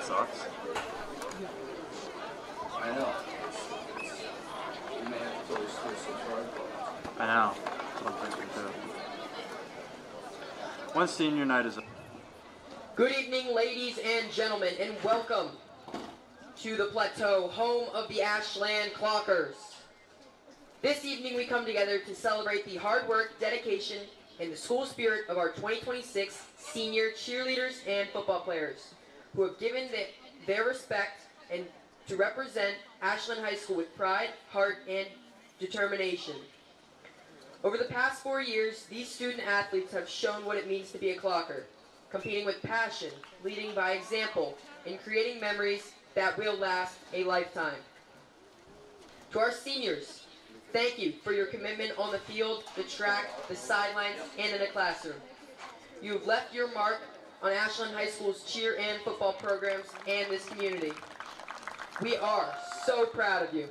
sucks. I know. You may have to totally switch the card. I know. That's what I'm thinking too. When senior night is. Good evening, ladies and gentlemen, and welcome to the Plateau, home of the Ashland Clockers. This evening we come together to celebrate the hard work, dedication, and the school spirit of our 2026 senior cheerleaders and football players who have given their respect and to represent Ashland High School with pride, heart, and determination. Over the past 4 years, these student athletes have shown what it means to be a clocker, competing with passion, leading by example, and creating memories that will last a lifetime. To our seniors, thank you for your commitment on the field, the track, the sidelines, and in the classroom. You have left your mark on Ashland High School's cheer and football programs and this community. We are so proud of you.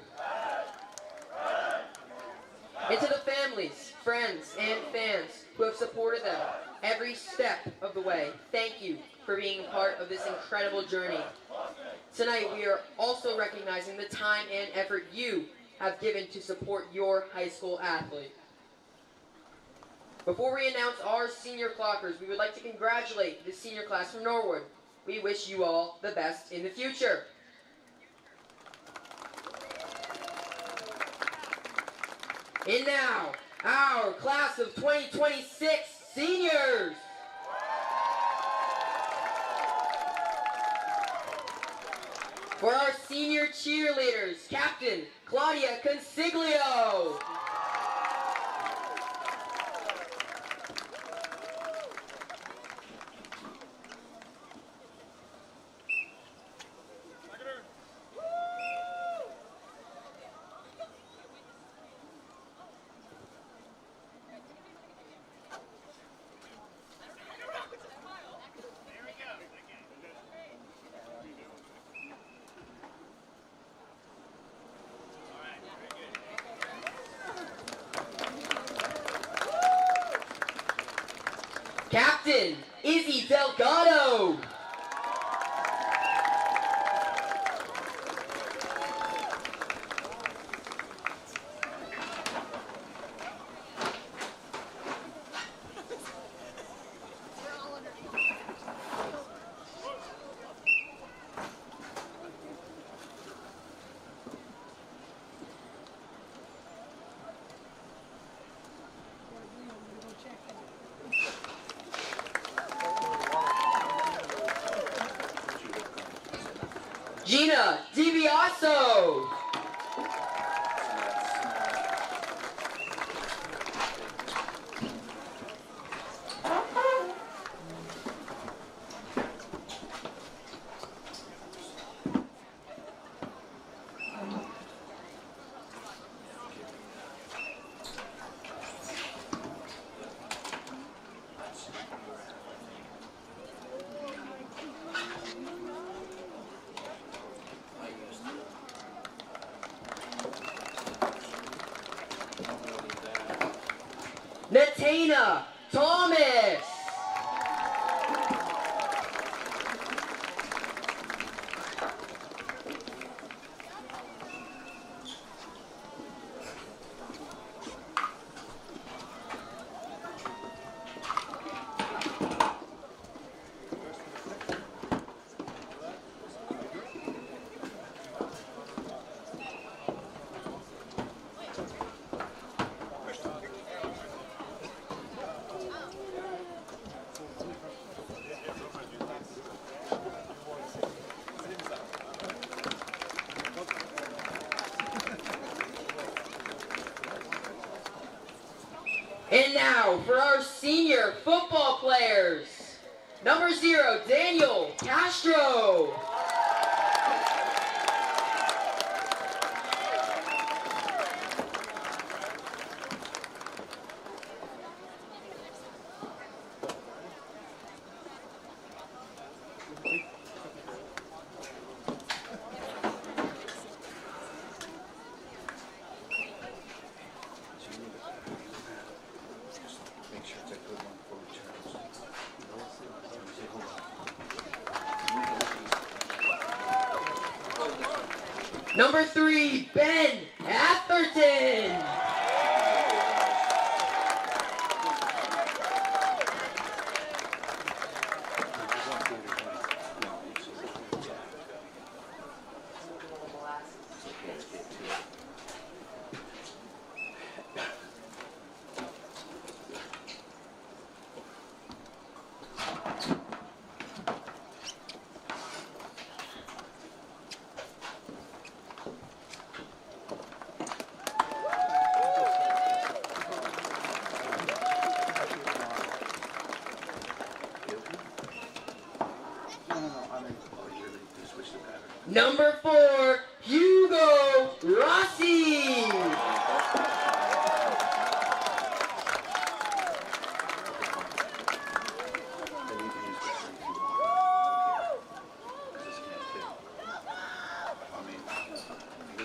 And to the families, friends, and fans who have supported them every step of the way, thank you for being a part of this incredible journey. Tonight, we are also recognizing the time and effort you have given to support your high school athlete. Before we announce our senior clockers, we would like to congratulate the senior class from Norwood. We wish you all the best in the future. And now, our class of 2026 seniors. For our senior cheerleaders, Captain Claudia Consiglio. Captain Izzy Delgado. Gina DiBiaso. Natana Thomas. And now for our senior football players. Number 0, Daniel Castro. Number 3, Ben Atherton. Number 4, Hugo Rossi.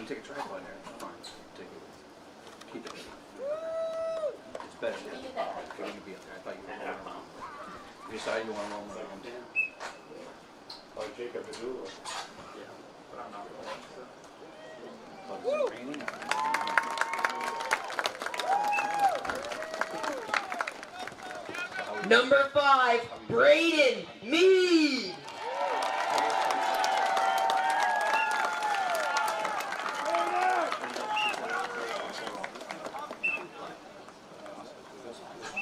Take a tripod here. Fine. Take it. Keep it. It's better. You're going to be up there. I thought you were going around. You decided you want to roll around. Like Jacob Azula. Yeah. But I'm not rolling. But it's raining. Number 5, Braden Mead.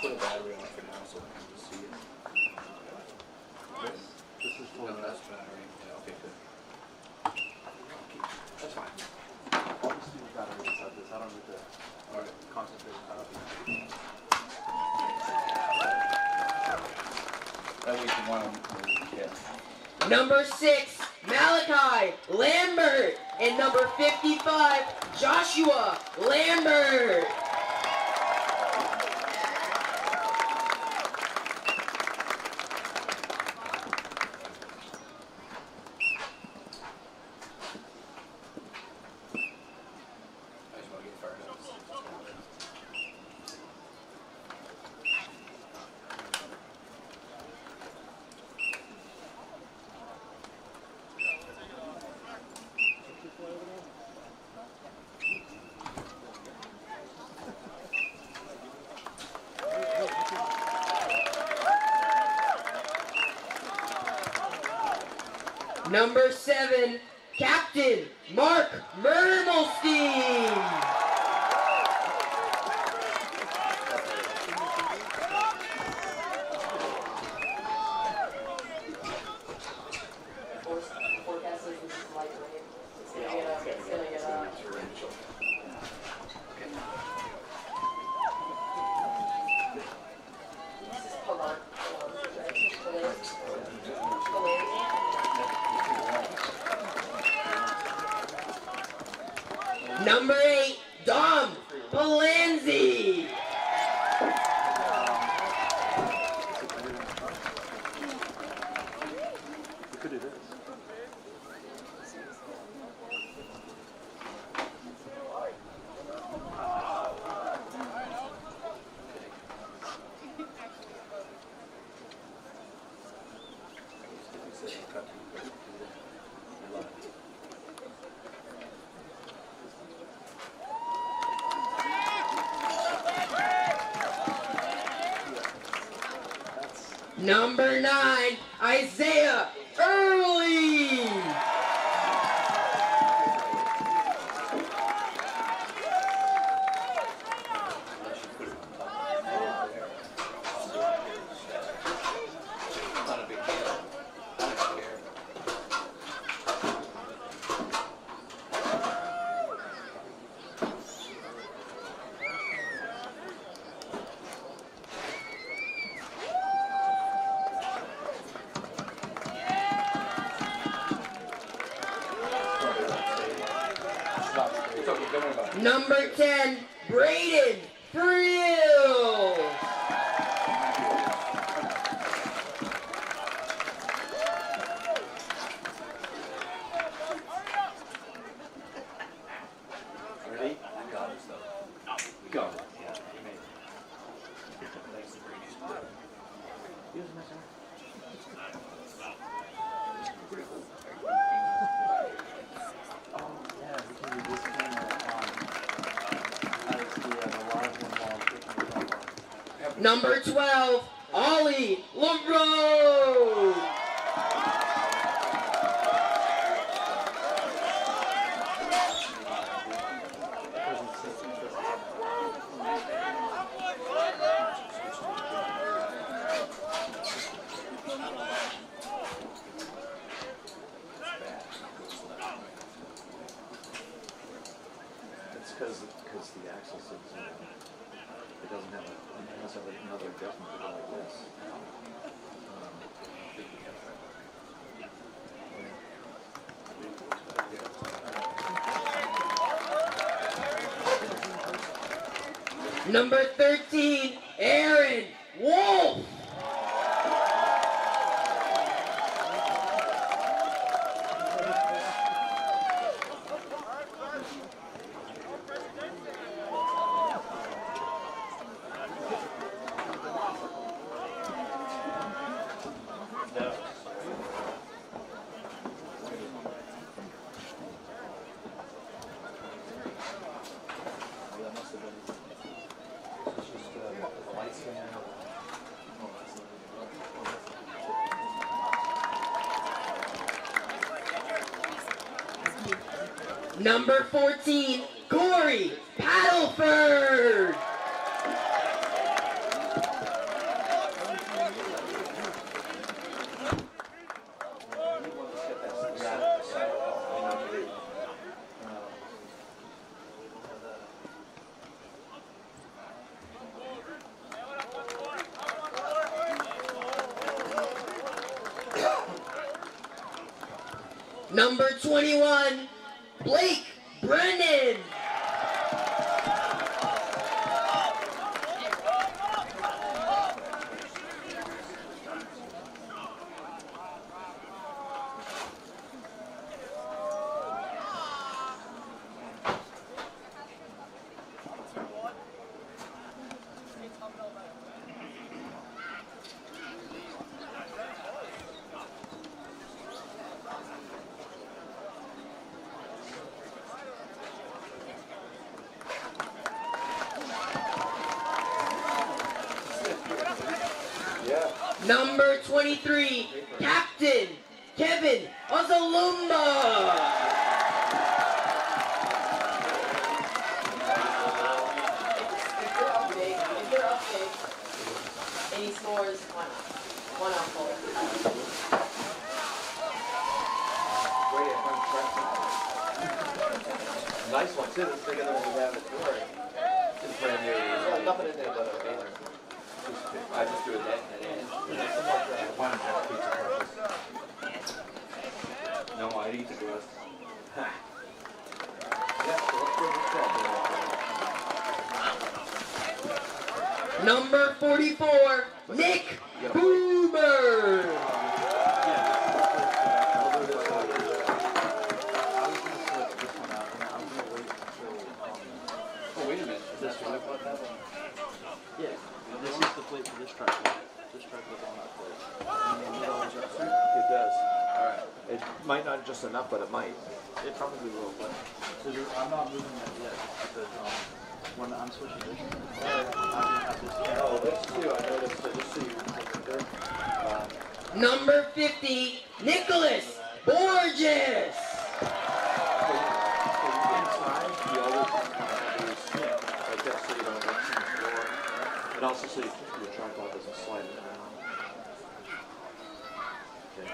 Put a battery on it for now so I can see it. This is for No, that's battery. Yeah, okay, good. That's fine. I'll just see the battery inside this. I don't need to Alright. concentrate on it. That way you can want to, yeah. Number 6, Malachi Lambert. And number 55, Joshua Lambert. I just want to get fired up. Number 7, Captain Mark Mermelstein. Forecast says this is light rain. It's gonna get Hold on. Number 8, Dom Palanzi. We could do this. Number 9, Isaiah Early. Not a big deal. I don't care. It's okay, don't worry about it. Number 10, Braden Friel. Ready? I got this though. We got it. Yeah, you made it. Thanks to Brady's play. Use my son. Oh, yes. Number 12, Ollie LaRose. It's because the axis is, it doesn't have it has another adjustment to go like this. Number 13, Aaron Wolf. Number 14, Corey Paddleford. Number 21, Blake Brennan. Number 23, Captain Kevin Ozalumba. Any scores? One out goal. Nice one too. It's bigger than what we have at Dory. It's brand new. There's nothing in there but a baler. I just threw it that in. Why don't you have pizza crust? No, I'd eat the crust. Number 44, Nick Boomer. Yeah, this is the plate for this tripod. This tripod's on that plate. It does. Alright. It might not just enough, but it might. It probably will, but I'm not moving that yet because when I'm switching this, I'm gonna have this. Oh, this too. I noticed it. Just so you Number 50, Nicholas Borges. And also so your tripod doesn't slide it around. Okay.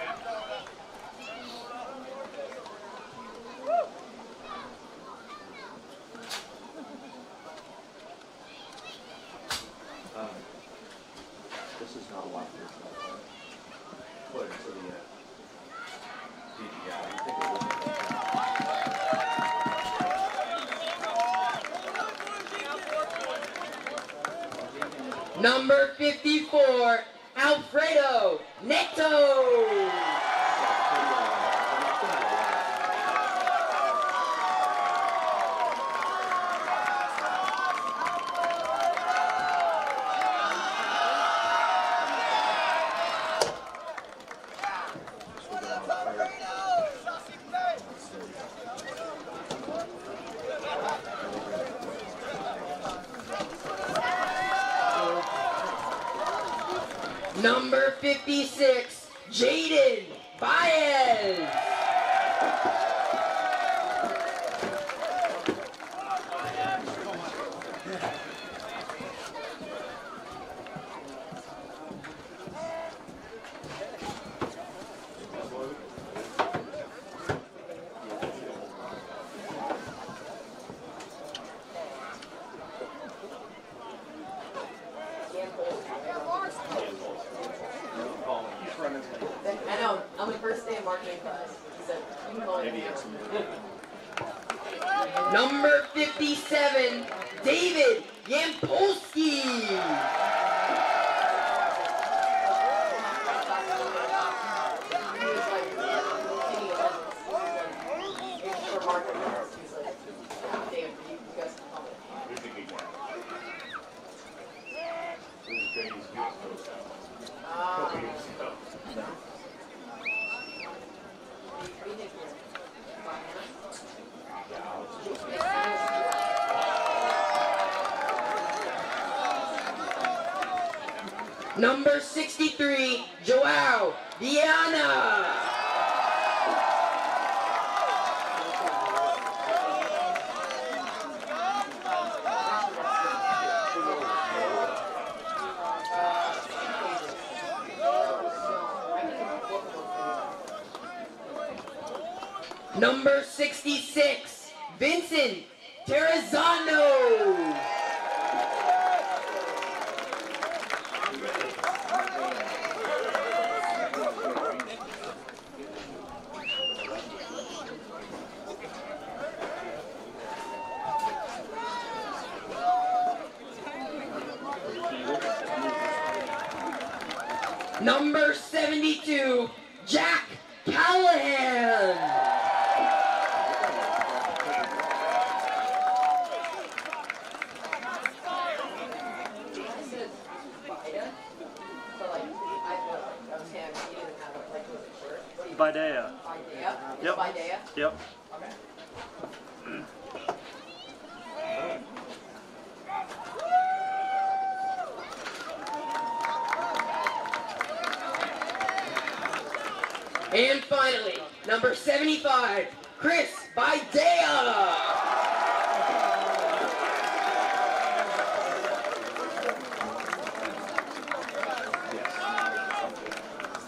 This is not a lot for your tripod. Put it into the DVI. I think it will. Number 54, Alfredo Neto. Number 56, Jaden Baez. I know, on the first day of marketing class, he said, you can call it Number 57, David Yampolsky. Number 63, Joao Viana. Number 66, Vincent Terrazano. Number 72, Jack Callahan. Videa. Yep. Yep. Okay. And finally, number 75, Chris Videa.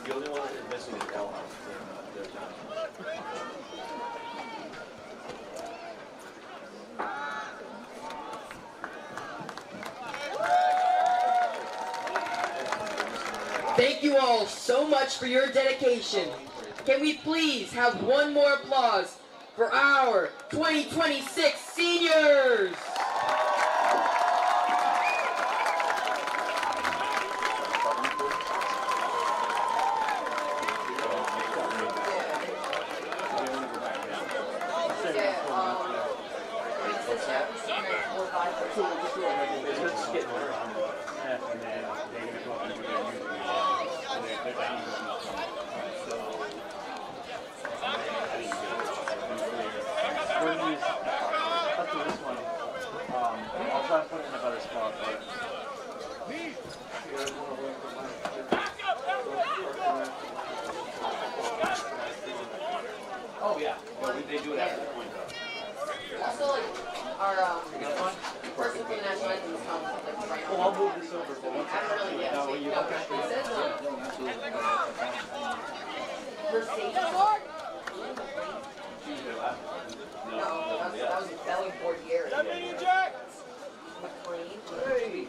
The only one that is missing is L House. They're done. Thank you all so much for your dedication. Can we please have one more applause for our 2026 seniors? I'll try to put it in a better spot, but Oh, yeah. No, they do it after the point, though. Also, like, our person from the national anthem is coming, like, right now. well, I'll move this over for one I don't really, yeah, second. it says, first stage. No, that was belly board year. McLean.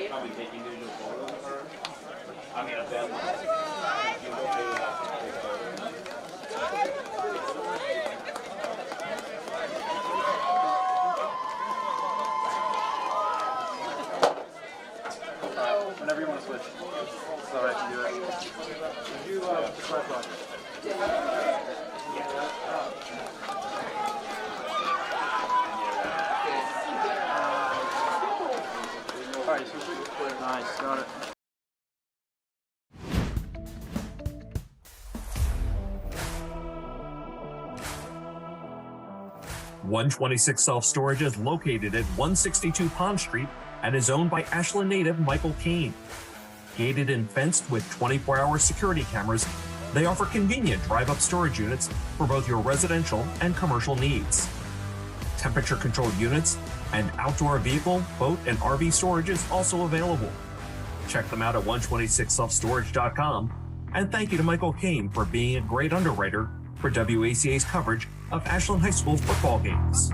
Probably take individual photos of her. I mean, a bad one. Whenever you want to switch. It's alright to do it. Did you, Got it. 126 Self-Storage is located at 162 Pond Street and is owned by Ashland native Michael Kane. Gated and fenced with 24-hour security cameras, they offer convenient drive-up storage units for both your residential and commercial needs. Temperature-controlled units and outdoor vehicle, boat, and RV storage is also available. Check them out at 126selfstorage.com, and thank you to Michael Kane for being a great underwriter for WACA's coverage of Ashland High School football games.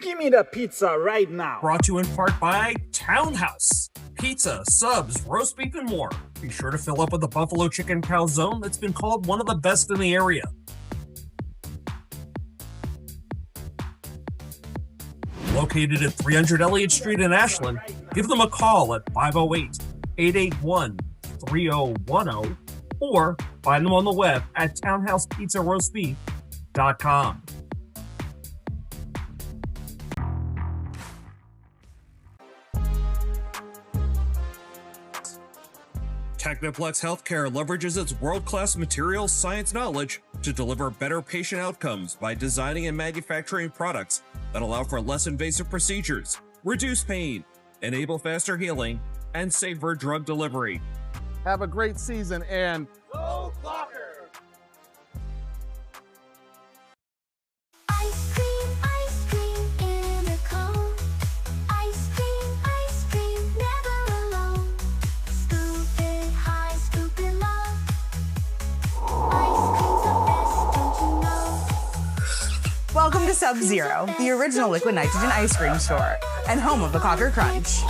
Give me the pizza right now. Brought to you in part by Townhouse. Pizza, subs, roast beef, and more. Be sure to fill up with the buffalo chicken calzone that's been called one of the best in the area. Located at 300 Elliott Street in Ashland, give them a call at 508-881-3010 or find them on the web at townhousepizzaroastbeef.com. Technoplex Healthcare leverages its world-class materials science knowledge to deliver better patient outcomes by designing and manufacturing products that allow for less invasive procedures, reduce pain, enable faster healing, and safer drug delivery. Have a great season and Go Clocker! Ice cream in a cone. Ice cream, never alone. Scoop it high, scoop it low. Ice cream's the best, don't you know? Welcome to Sub-Zero, the original liquid nitrogen ice cream store and home of the Clocker Crunch.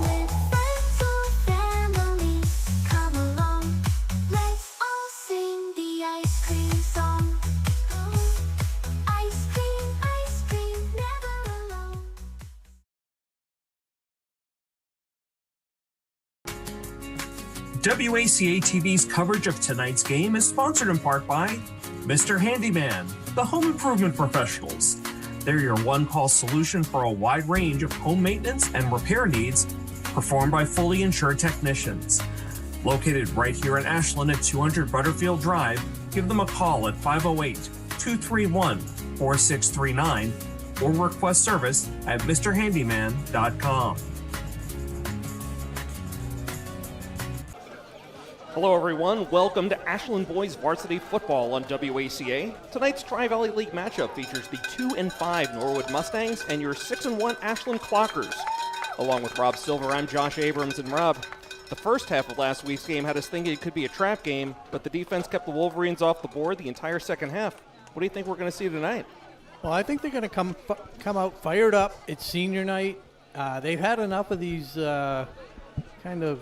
With friends or family, come along. Let's all sing the ice cream song. Ice cream, never alone. WACA-TV's coverage of tonight's game is sponsored in part by Mr. Handyman, the home improvement professionals. They're your one-call solution for a wide range of home maintenance and repair needs performed by fully insured technicians. Located right here in Ashland at 200 Butterfield Drive, give them a call at 508-231-4639 or request service at mrhandyman.com. Hello everyone, welcome to Ashland Boys Varsity Football on WACA. Tonight's Tri-Valley League matchup features the 2-5 Norwood Mustangs and your 6-1 Ashland Clockers. Along with Rob Silver, I'm Josh Abrams, and Rob, the first half of last week's game had us thinking it could be a trap game, but the defense kept the Wolverines off the board the entire second half. What do you think we're going to see tonight? Well, I think they're going to come out fired up. It's senior night. They've had enough of these kind of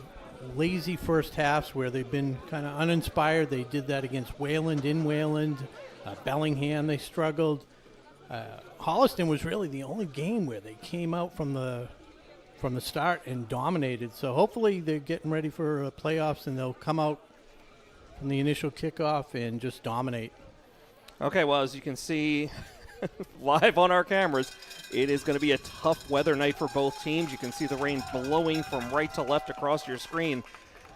lazy first halves where they've been kind of uninspired. They did that against Wayland, Bellingham they struggled. Holliston was really the only game where they came out from the start and dominated. So hopefully they're getting ready for playoffs and they'll come out from the initial kickoff and just dominate. Okay, well, as you can see live on our cameras, it is going to be a tough weather night for both teams. You can see the rain blowing from right to left across your screen.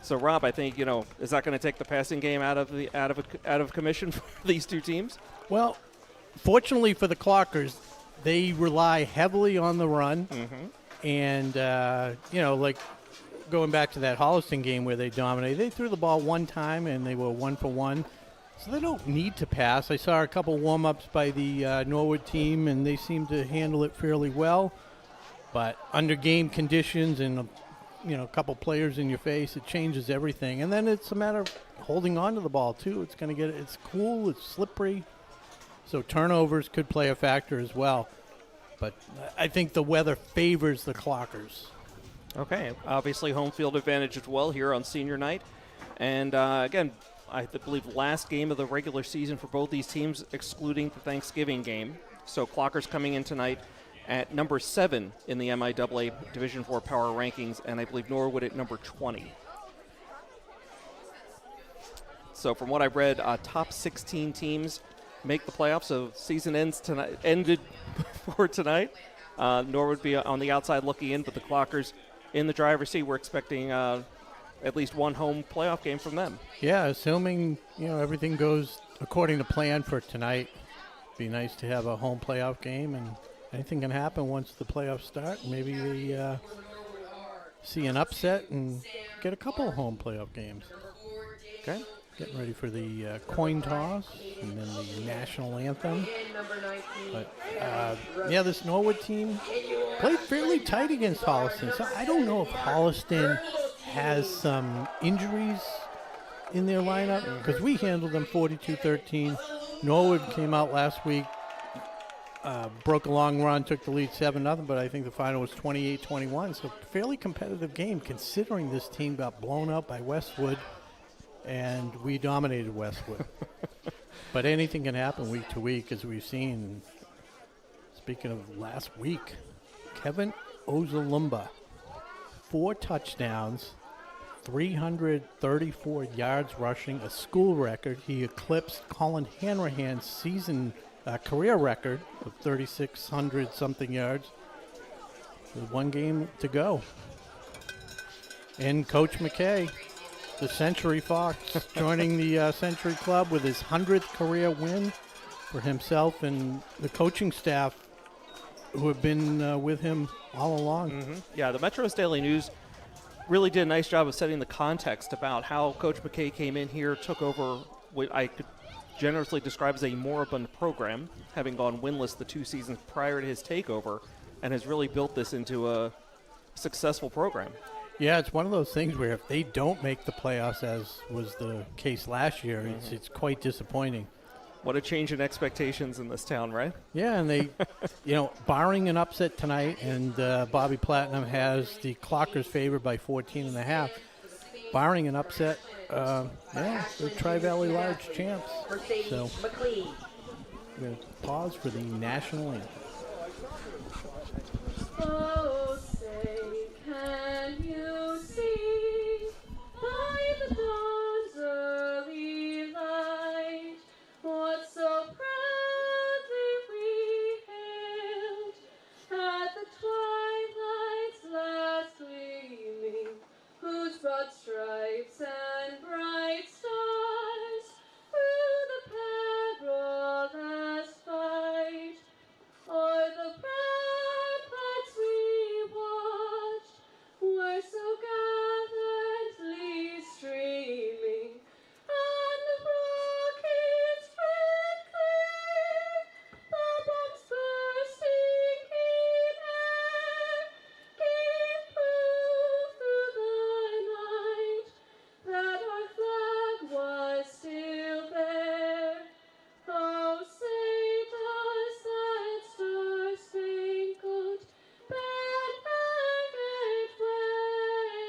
So, Rob, I think, is that going to take the passing game out of commission for these two teams? Well, fortunately for the Clockers, they rely heavily on the run. Mm-hmm. And, like going back to that Holliston game where they dominated, they threw the ball one time and they were 1 for 1. So they don't need to pass. I saw a couple warm-ups by the Norwood team, and they seemed to handle it fairly well. But under game conditions and, a couple players in your face, it changes everything. And then it's a matter of holding on to the ball, too. It's cool, it's slippery. So turnovers could play a factor as well. But I think the weather favors the Clockers. Okay, obviously home field advantage as well here on senior night. And, again, I believe last game of the regular season for both these teams, excluding the Thanksgiving game. So Clockers coming in tonight at number 7 in the MIAA Division IV power rankings, and I believe Norwood at number 20. So from what I've read, top 16 teams make the playoffs. So season ended for tonight. Norwood be on the outside looking in, but the Clockers in the driver's seat. We're expecting at least one home playoff game from them. Yeah, assuming everything goes according to plan for tonight. Be nice to have a home playoff game, and anything can happen once the playoffs start. Maybe we see an upset and get a couple of home playoff games. Okay. Getting ready for the coin toss and then the national anthem. But this Norwood team played fairly tight against Holliston. So I don't know if Holliston has some injuries in their lineup because we handled them 42-13. Norwood came out last week, broke a long run, took the lead 7-0, but I think the final was 28-21. So fairly competitive game considering this team got blown out by Westwood. And we dominated Westwood. But anything can happen week to week, as we've seen. Speaking of last week, Kevin Ozalumba, 4 touchdowns, 334 yards rushing, a school record. He eclipsed Colin Hanrahan's season career record of 3,600-something yards with 1 game to go. And Coach McKay, the Century Fox, joining the Century Club with his 100th career win for himself and the coaching staff who have been with him all along. Mm-hmm. Yeah, the Metro's Daily News really did a nice job of setting the context about how Coach McKay came in here, took over what I could generously describe as a moribund program, having gone winless the 2 seasons prior to his takeover, and has really built this into a successful program. Yeah, it's one of those things where if they don't make the playoffs, as was the case last year, it's quite disappointing. What a change in expectations in this town, right? Yeah, and they, barring an upset tonight, and Bobby Platinum has the Clockers favored by 14.5. Barring an upset, they're Tri-Valley Large champs. So we're going to pause for the national anthem. Oh, say, can you see by the dawn's early light what so proudly we hailed at the twilight's last gleaming, whose broad stripes and bright stars through the perilous fight o'er the ramparts we watched were so gallantly streaming, and the rockets red clear, the bombs bursting in air, gave proof through the night that our flag was still there. Oh, say does that star-spangled banner yet wave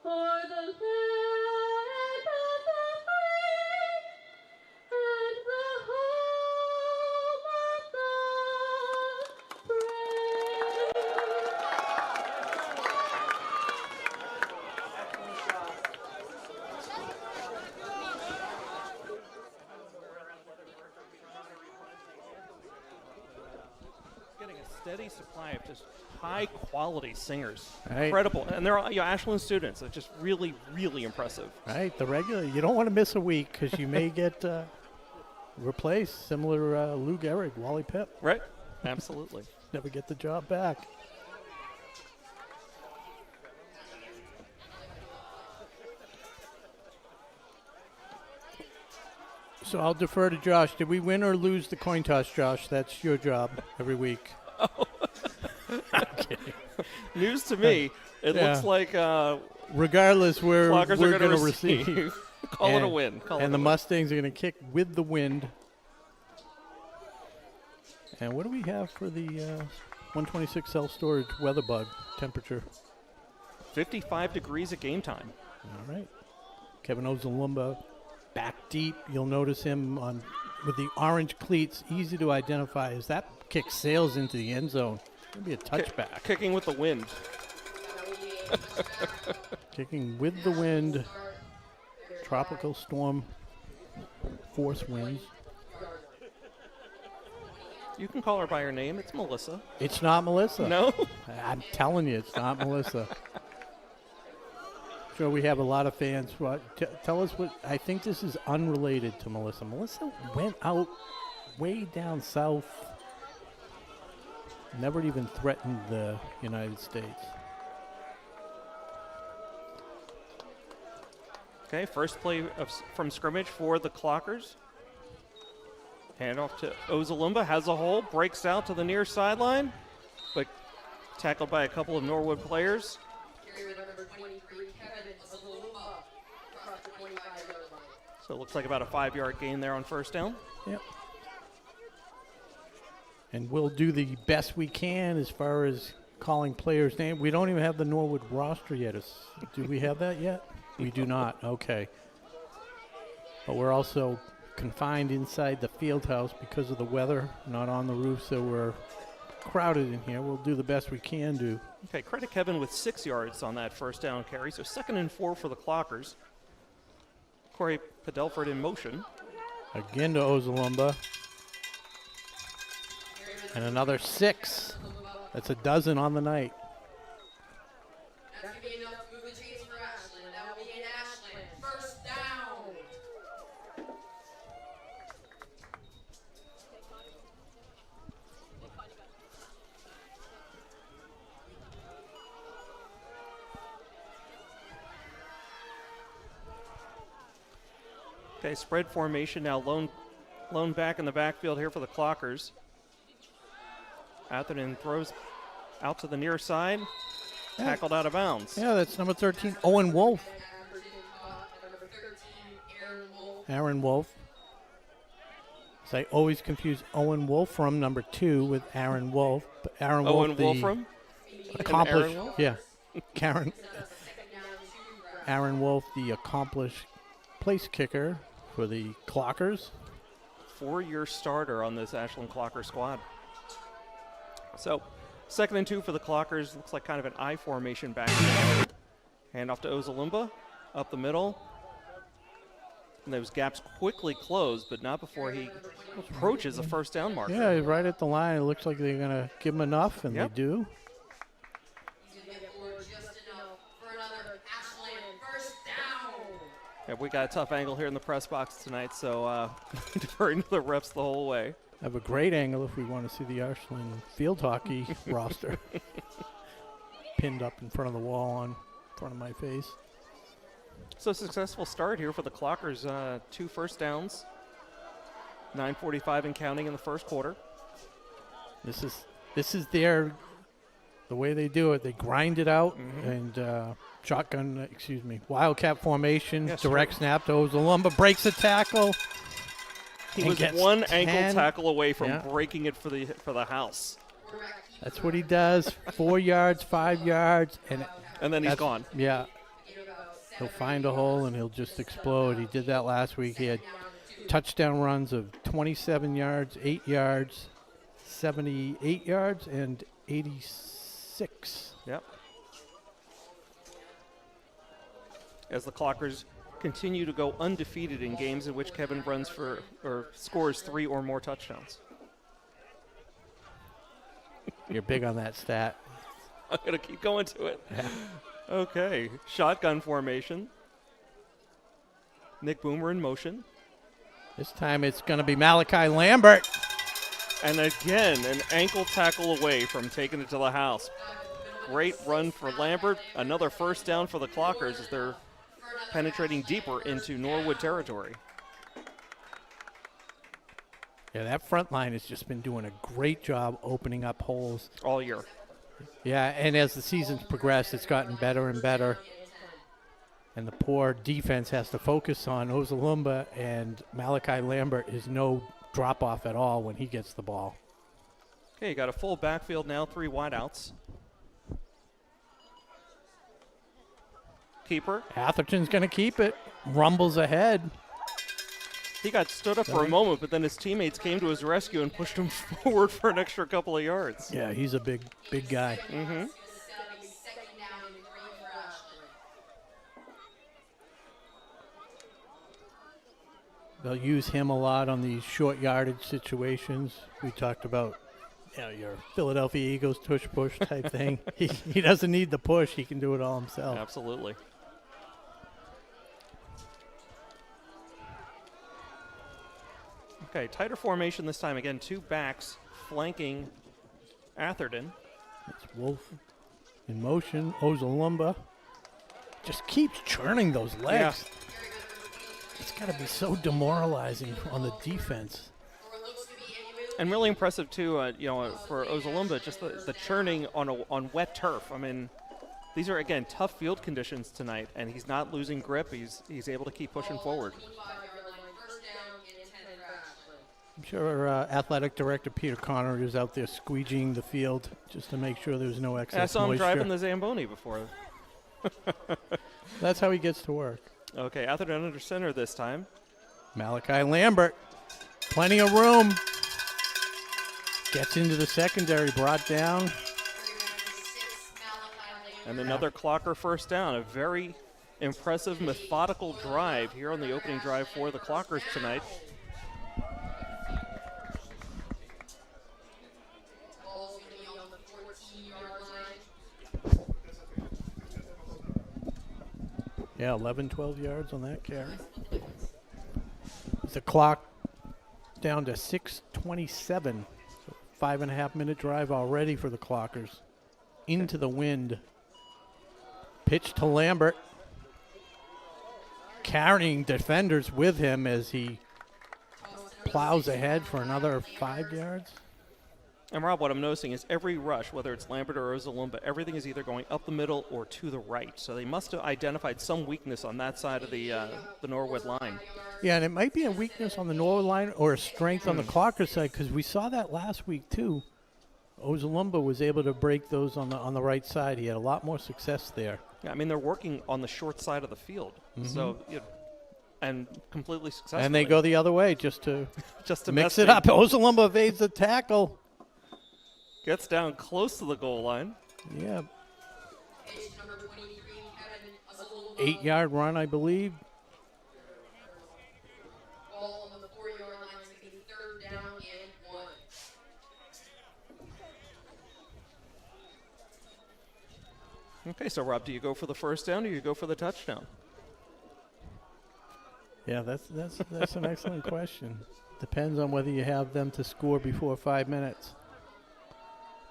o'er the land of the free and the home of the Getting a steady supply of just high-quality singers. Right. Incredible. And they're all Ashland students. It's just really, really impressive. Right, the regular. You don't want to miss a week because you may get replaced, similar Lou Gehrig, Wally Pipp. Right, absolutely. Never get the job back. So I'll defer to Josh. Did we win or lose the coin toss, Josh? That's your job every week. News to me. It looks like regardless, we're Clockers going are to going to receive. Call it a win. And the Mustangs are going to kick with the wind. And what do we have for the 126 self-storage weather bug temperature? 55 degrees at game time. All right. Kevin Ozalumba back deep. You'll notice him on with the orange cleats, easy to identify as that kick sails into the end zone. It'll be a touchback. Kicking with the wind. Kicking with the wind. Tropical storm force winds. You can call her by her name. It's Melissa. It's not Melissa. No? I'm telling you, it's not Melissa. Sure, we have a lot of fans. Tell us what. I think this is unrelated to Melissa. Melissa went out way down south. Never even threatened the United States. Okay, first play from scrimmage for the Clockers. Hand off to Ozalumba, has a hole, breaks out to the near sideline, but tackled by a couple of Norwood players. So it looks like about a 5-yard gain there on first down. Yep. And we'll do the best we can as far as calling players' names. We don't even have the Norwood roster yet. Do we have that yet? We do not. Okay. But we're also confined inside the field house because of the weather, not on the roof, so we're crowded in here. We'll do the best we can do. Okay, credit Kevin with 6 yards on that first down carry, so 2nd and 4 for the Clockers. Corey Padelford in motion. Again to Ozalumba. And another 6. That's a dozen on the night. Okay, spread formation now. Lone back in the backfield here for the Clockers. Atherton throws out to the near side. Tackled out of bounds. Yeah, that's number 13, Owen Wolf. Aaron Wolf. So I always confuse Owen Wolfram, number 2, with Aaron Wolf. But Aaron Owen Wolf, Wolfram? Accomplished. Aaron Wolf? Yeah. Aaron Wolf, the accomplished place kicker for the Clockers. 4-year starter on this Ashland Clocker squad. So, 2nd and 2 for the Clockers. Looks like kind of an I formation back there. Hand off to Ozalumba. Up the middle. And those gaps quickly close, but not before he approaches the first down marker. Yeah, right at the line. It looks like they're going to give him enough, and they do. Yeah, we got a tough angle here in the press box tonight, so deferring to the refs the whole way. Have a great angle if we want to see the Ashland field hockey roster pinned up in front of the wall on front of my face. So successful start here for the Clockers. 2 first downs, 9:45 and counting in the first quarter. This is the way they do it. They grind it out and wildcat formation, yes, direct snap to Ozalumba, breaks a tackle. He was one ankle tackle away from breaking it for the house. That's what he does. 4 yards, 5 yards, and then he's gone. Yeah. He'll find a hole and he'll just explode. He did that last week. He had touchdown runs of 27 yards, 8 yards, 78 yards, and 86. Yep. As the Clockers continue to go undefeated in games in which Kevin runs for or scores 3 or more touchdowns. You're big on that stat. I'm going to keep going to it. Yeah. Okay, shotgun formation. Nick Boomer in motion. This time it's going to be Malachi Lambert. And again, an ankle tackle away from taking it to the house. Great run for Lambert. Another first down for the Clockers as they're penetrating deeper into Norwood territory. Yeah, that front line has just been doing a great job opening up holes. All year. Yeah, and as the season's progressed, it's gotten better and better. And the poor defense has to focus on Ozalumba, and Malachi Lambert is no drop-off at all when he gets the ball. Okay, you got a full backfield now, 3 wideouts. Keeper. Atherton's going to keep it. Rumbles ahead. He got stood up for a moment, but then his teammates came to his rescue and pushed him forward for an extra couple of yards. Yeah, he's a big guy. Mm-hmm. They'll use him a lot on these short yardage situations. We talked about, your Philadelphia Eagles tush-push type thing. He doesn't need the push. He can do it all himself. Absolutely. Okay, tighter formation this time. Again, 2 backs flanking Atherton. It's Wolf in motion. Ozalumba just keeps churning those legs. Yeah. It's got to be so demoralizing on the defense. And really impressive, too, for Ozalumba, just the churning on wet turf. I mean, these are, again, tough field conditions tonight, and he's not losing grip. He's able to keep pushing forward. I'm sure Athletic Director Peter Connor is out there squeegeeing the field just to make sure there's no excess I saw him moisture. driving the Zamboni before. That's how he gets to work. Okay, Atherton under center this time. Malachi Lambert, plenty of room. Gets into the secondary, brought down. And another Clocker first down. A very impressive, methodical drive here on the opening drive for the Clockers tonight. Yeah, 11, 12 yards on that carry. The clock down to 6:27. So 5.5-minute drive already for the Clockers. Into the wind. Pitch to Lambert. Carrying defenders with him as he plows ahead for another 5 yards. And Rob, what I'm noticing is every rush, whether it's Lambert or Ozalumba, everything is either going up the middle or to the right. So they must have identified some weakness on that side of the Norwood line. Yeah, and it might be a weakness on the Norwood line or a strength on the Clocker side, because we saw that last week too. Ozalumba was able to break those on the right side. He had a lot more success there. Yeah, I mean, they're working on the short side of the field. So, and completely successful. And they go the other way just to mix it things up. Ozalumba evades the tackle. Gets down close to the goal line. Yeah. 8-yard run, I believe. Okay, so Rob, do you go for the first down or do you go for the touchdown? Yeah, that's an excellent question. Depends on whether you have them to score before 5 minutes.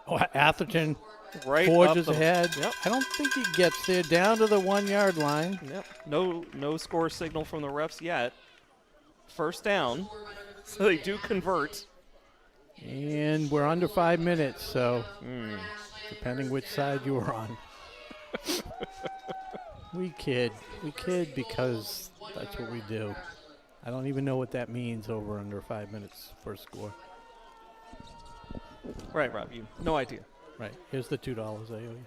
Oh, Atherton forges ahead. Yep. I don't think he gets there, down to the 1-yard line. Yep. No score signal from the refs yet. First down, so they do convert. And we're under 5 minutes, so depending which side you were on. We kid because that's what we do. I don't even know what that means, over under 5 minutes for a score. Right, Rob, no idea. Right, here's the $2 I owe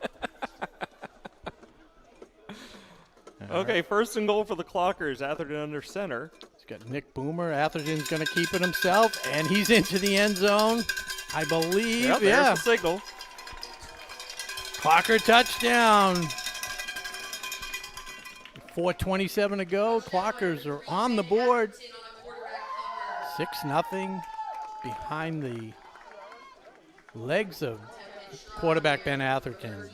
you. Okay, first and goal for the Clockers. Atherton under center. He's got Nick Boomer. Atherton's going to keep it himself, and he's into the end zone, I believe. Yep, there's the signal. Clocker touchdown. 4:27 to go. Clockers are on the board. 6-0 behind the legs of quarterback Ben Atherton.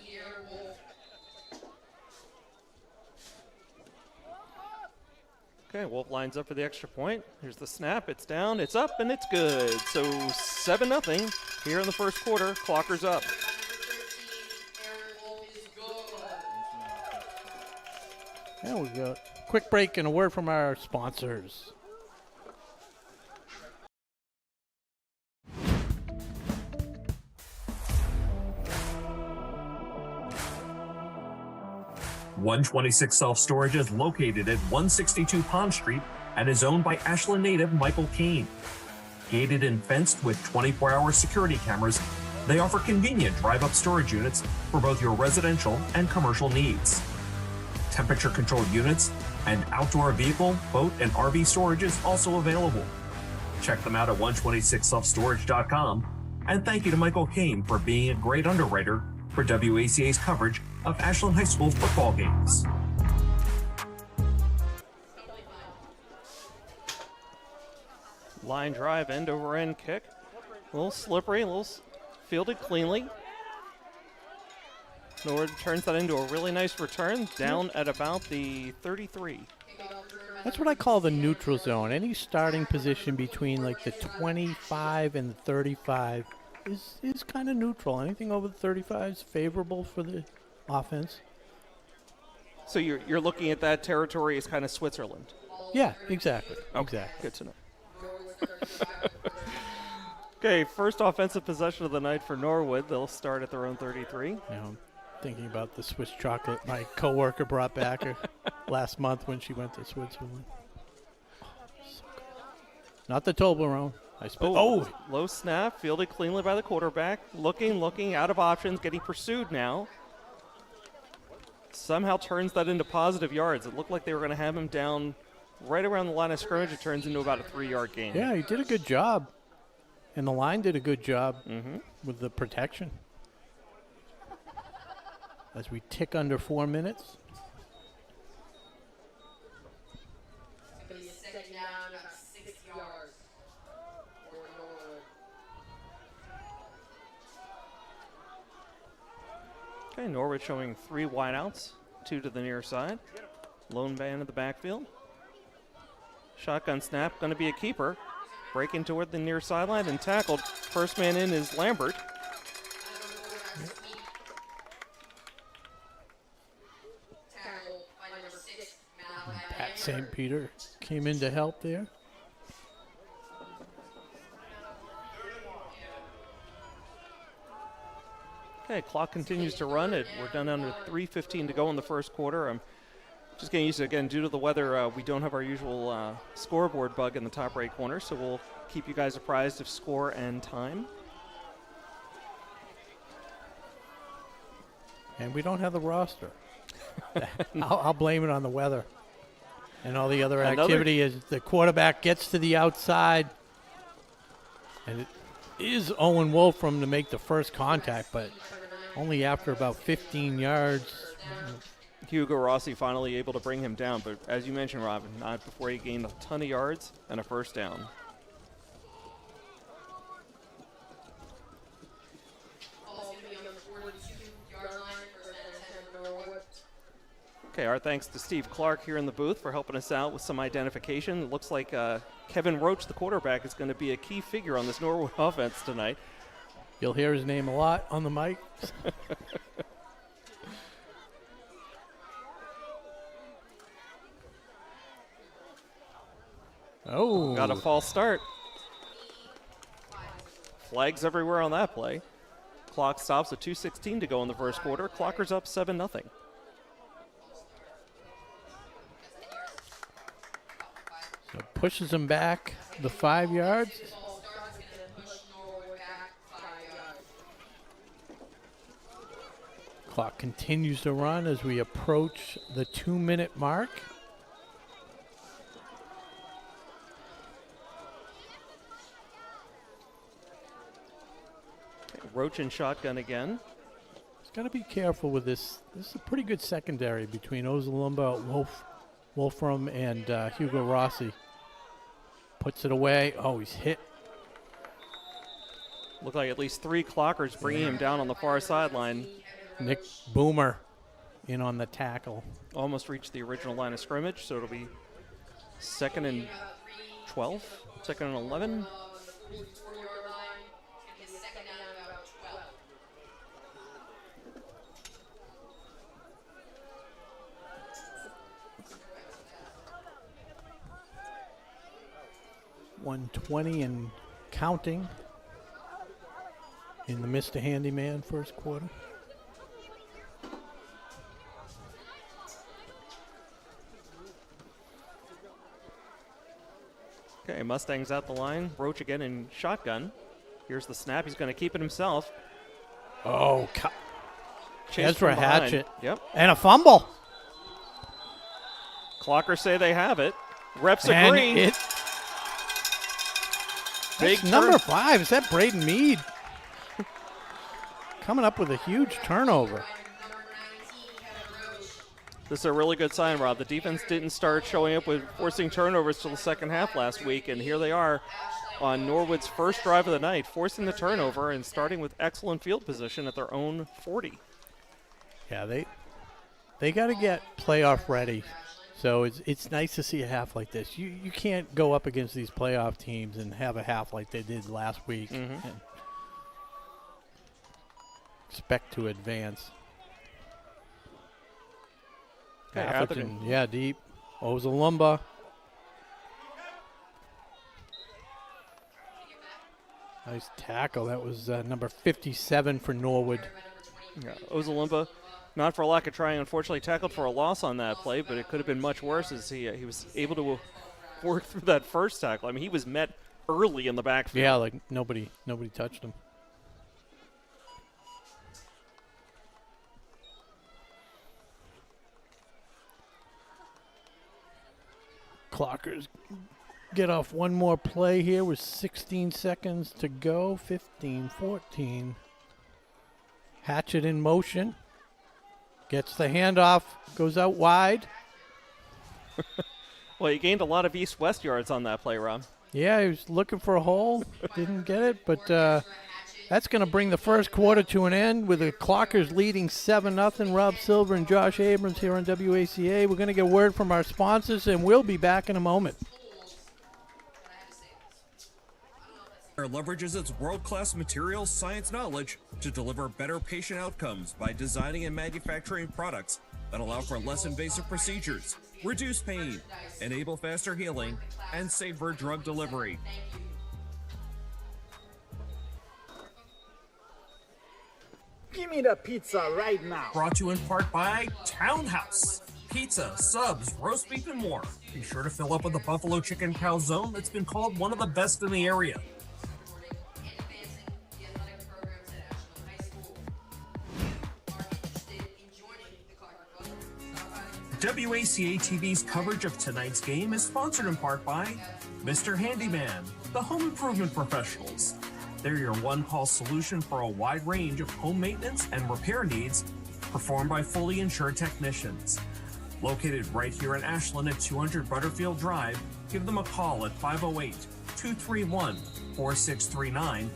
Okay, Wolf lines up for the extra point. Here's the snap. It's down, it's up, and it's good. So 7-0 here in the first quarter. Clockers up. There we go. Quick break and a word from our sponsors. .126 Self-Storage is located at 162 Pond Street and is owned by Ashland native Michael Kane. Gated and fenced with 24-hour security cameras, they offer convenient drive-up storage units for both your residential and commercial needs. Temperature-controlled units and outdoor vehicle, boat, and RV storage is also available. Check them out at 126selfstorage.com, and thank you to Michael Kane for being a great underwriter for WACA's coverage of Ashland High School football games. Line drive, end over end kick. A little slippery, a little fielded cleanly. Norwood turns that into a really nice return, down at about the 33. That's what I call the neutral zone. Any starting position between like the 25 and the 35 is kind of neutral. Anything over the 35 is favorable for the offense. So you're looking at that territory as kind of Switzerland? Yeah, exactly. Okay, Exactly. good to know. Okay, first offensive possession of the night for Norwood. They'll start at their own 33. You know, thinking about the Swiss chocolate my coworker brought back last month when she went to Switzerland. Oh, so good. Not the Toblerone. Low snap, fielded cleanly by the quarterback. Looking, out of options, getting pursued now. Somehow turns that into positive yards. It looked like they were going to have him down right around the line of scrimmage. It turns into about a 3-yard gain. Yeah, he did a good job. And the line did a good job with the protection. As we tick under 4 minutes. Okay, Norwood showing 3 wideouts, 2 to the near side. Lone man in the backfield. Shotgun snap, going to be a keeper. Breaking toward the near sideline and tackled. First man in is Lambert. Pat St. Peter came in to help there. Okay, clock continues to run. We're done under 3:15 to go in the first quarter. I'm just getting used to it. Again, due to the weather, we don't have our usual scoreboard bug in the top right corner, so we'll keep you guys apprised of score and time. And we don't have the roster. I'll blame it on the weather. And all the other activity is the quarterback gets to the outside. And it is Owen Wolfram to make the first contact, but only after about 15 yards. Hugo Rossi finally able to bring him down, but as you mentioned, Robin, not before he gained a ton of yards and a first down. Okay, our thanks to Steve Clark here in the booth for helping us out with some identification. It looks like Kevin Roach, the quarterback, is going to be a key figure on this Norwood offense tonight. You'll hear his name a lot on the mic. Oh. Got a false start. Flags everywhere on that play. Clock stops with 2:16 to go in the first quarter. Clockers up 7-0. So pushes him back the 5 yards. Clock continues to run as we approach the 2-minute mark. Roach and shotgun again. He's got to be careful with this. This is a pretty good secondary between Ozalumba, Wolfram, and Hugo Rossi. Puts it away. Oh, he's hit. Look like at least 3 clockers bringing him down on the far sideline. Nick Boomer in on the tackle. Almost reached the original line of scrimmage, so it'll be 2nd and 12, 2nd and 11. .120 and counting in the Mr. Handyman first quarter. Okay, Mustangs out the line. Roach again in shotgun. Here's the snap. He's going to keep it himself. Oh, Chased Ezra from behind. Hatchett. Yep. And a fumble. Clockers say they have it. Reps And agree. That's number 5. Is that Braden Mead? Coming up with a huge turnover. This is a really good sign, Rob. The defense didn't start showing up with forcing turnovers till the second half last week, and here they are on Norwood's first drive of the night, forcing the turnover and starting with excellent field position at their own 40. Yeah, they got to get playoff ready. So it's nice to see a half like this. You can't go up against these playoff teams and have a half like they did last week and expect to advance. Okay, Atherton, yeah, deep. Ozalumba. Nice tackle. That was number 57 for Norwood. Yeah, Ozalumba, not for lack of trying, unfortunately tackled for a loss on that play, but it could have been much worse as he was able to work through that first tackle. I mean, he was met early in the backfield. Yeah, like nobody touched him. Clockers get off one more play here with 16 seconds to go. 15-14. Hatchet in motion. Gets the handoff. Goes out wide. Well, he gained a lot of east-west yards on that play, Rob. Yeah, he was looking for a hole. Didn't get it, but that's going to bring the first quarter to an end with the Clockers leading 7-0. Rob Silver and Josh Abrams here on WACA. We're going to get word from our sponsors, and we'll be back in a moment. Leverages its world-class materials science knowledge to deliver better patient outcomes by designing and manufacturing products that allow for less invasive procedures, reduce pain, enable faster healing, and safer drug delivery. Give me the pizza right now. Brought to you in part by Townhouse. Pizza, subs, roast beef, and more. Be sure to fill up with the Buffalo Chicken Calzone that's been called one of the best in the area. WACA-TV's coverage of tonight's game is sponsored in part by Mr. Handyman, the home improvement professionals. They're your one-call solution for a wide range of home maintenance and repair needs performed by fully insured technicians. Located right here in Ashland at 200 Butterfield Drive, give them a call at 508-231-4639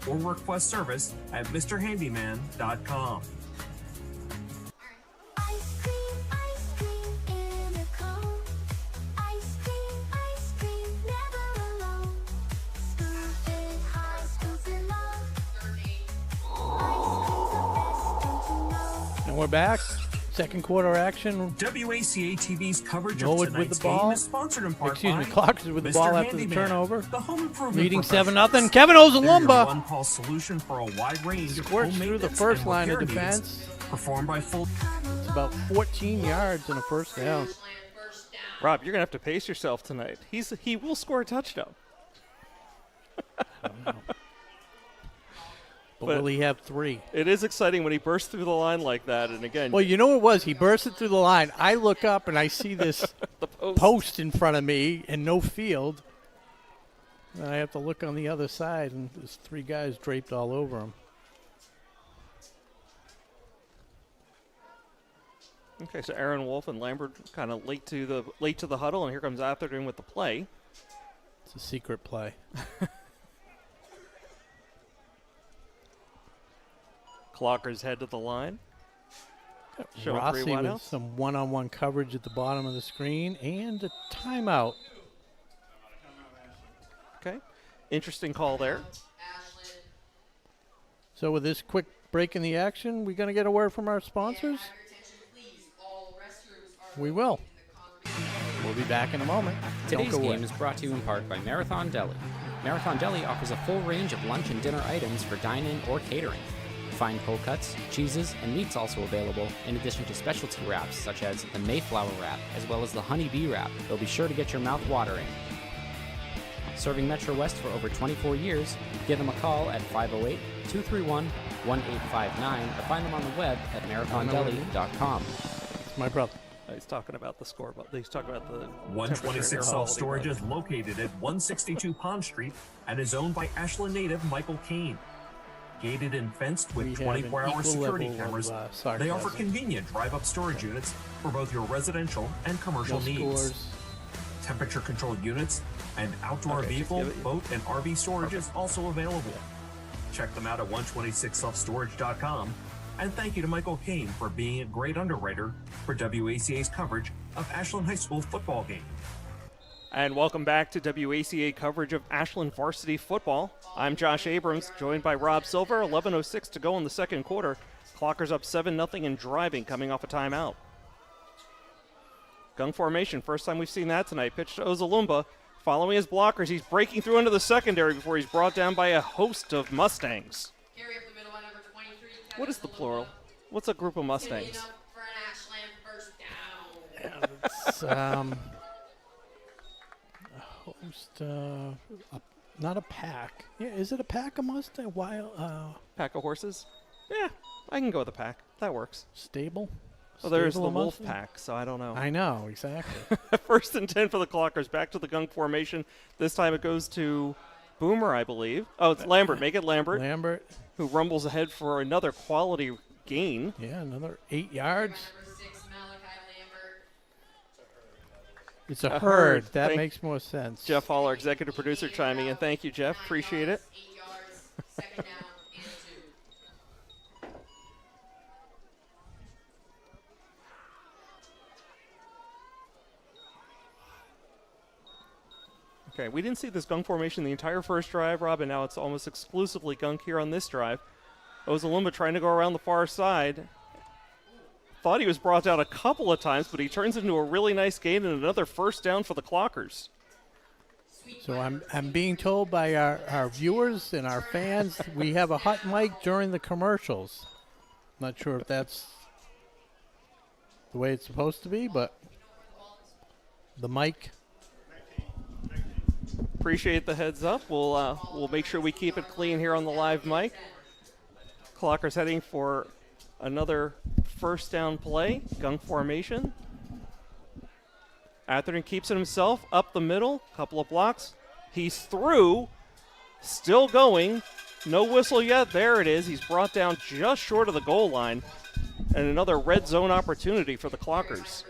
or request service at MrHandyman.com. And we're back. Second quarter action. WACA-TV's coverage Norwood of with tonight's the ball. game is sponsored in part by Clockers with the Mr. ball after the Handyman, turnover. the home improvement Leading professionals. 7-0. Kevin They're your Ozalumba one-call solution for a wide range of squirts home through the maintenance first and line of repair needs defense. performed by full. It's about 14 yards and a first down. Rob, you're going to have to pace yourself tonight. He will score a touchdown. But will he have 3? It is exciting when he bursts through the line like that. And again, Well, you know what it was? He bursted through the line. I look up and I see this post in front of me and no field. And I have to look on the other side, and there's 3 guys draped all over him. okay, so Aaron Wolf and Lambert kind of late to the huddle, and here comes Atherton with the play. It's a secret play. Clockers head to the line. Showing 3 Rossi with wideouts. some one-on-one coverage at the bottom of the screen and a timeout. Okay, interesting call there. So with this quick break in the action, we're going to get a word from our sponsors? We will. We'll be back in a moment. Today's Don't go game away. is brought to you in part by Marathon Deli. Marathon Deli offers a full range of lunch and dinner items for dine-in or catering. Fine cold cuts, cheeses, and meats also available, in addition to specialty wraps such as the Mayflower wrap, as well as the Honey Bee wrap. They'll be sure to get your mouth watering. Serving Metro West for over 24 years, give them a call at 508-231-1859 or find them on the web at marathondeli.com. It's my brother. He's talking about the score, but he's talking about the 126 self-storage is located at 162 Pond Street and is owned by Ashland native Michael Kane. Gated and fenced with We have an 24-hour equal security level of, cameras, they sarcasm. offer convenient drive-up storage units for both your residential and commercial No needs. scores. Temperature-controlled units and outdoor Okay, vehicle, just give it- boat, and RV storage is also available. Check them out at 126selfstorage.com. And thank you to Michael Kane for being a great underwriter for WACA's coverage of Ashland High School football game. And welcome back to WACA coverage of Ashland varsity football. I'm Josh Abrams, joined by Rob Silver. 11:06 to go in the second quarter. Clockers up 7-0 and driving, coming off a timeout. Gung formation, first time we've seen that tonight. Pitch to Ozalumba. Following his blockers, he's breaking through into the secondary before he's brought down by a host of Mustangs. What is the plural? What's a group of Mustangs? It's a host, not a pack. Yeah, is it a pack of Mustang? Pack of horses? Yeah, I can go with a pack. That works. Stable? Well, there's the Stable of wolf Mustang? pack, so I don't know. I know, exactly. First and 10 for the Clockers. Back to the Gunk formation. This time it goes to Boomer, I believe. Oh, it's Lambert. Make it Lambert. Lambert. Who rumbles ahead for another quality gain. Yeah, another 8 yards. It's a herd. That makes more sense. Jeff Hall, our executive producer, chiming in. Thank you, Jeff. Appreciate it. Okay, we didn't see this Gunk formation the entire first drive, Rob, and now it's almost exclusively Gunk here on this drive. Ozalumba trying to go around the far side. Thought he was brought down a couple of times, but he turns into a really nice gain and another first down for the Clockers. So I'm being told by our viewers and our fans we have a hot mic during the commercials. Not sure if that's the way it's supposed to be, but the mic. Appreciate the heads up. We'll make sure we keep it clean here on the live mic. Clockers heading for another first down play. Gunk formation. Atherton keeps it himself up the middle. Couple of blocks. He's through. Still going. No whistle yet. There it is. He's brought down just short of the goal line. And another red zone opportunity for the Clockers.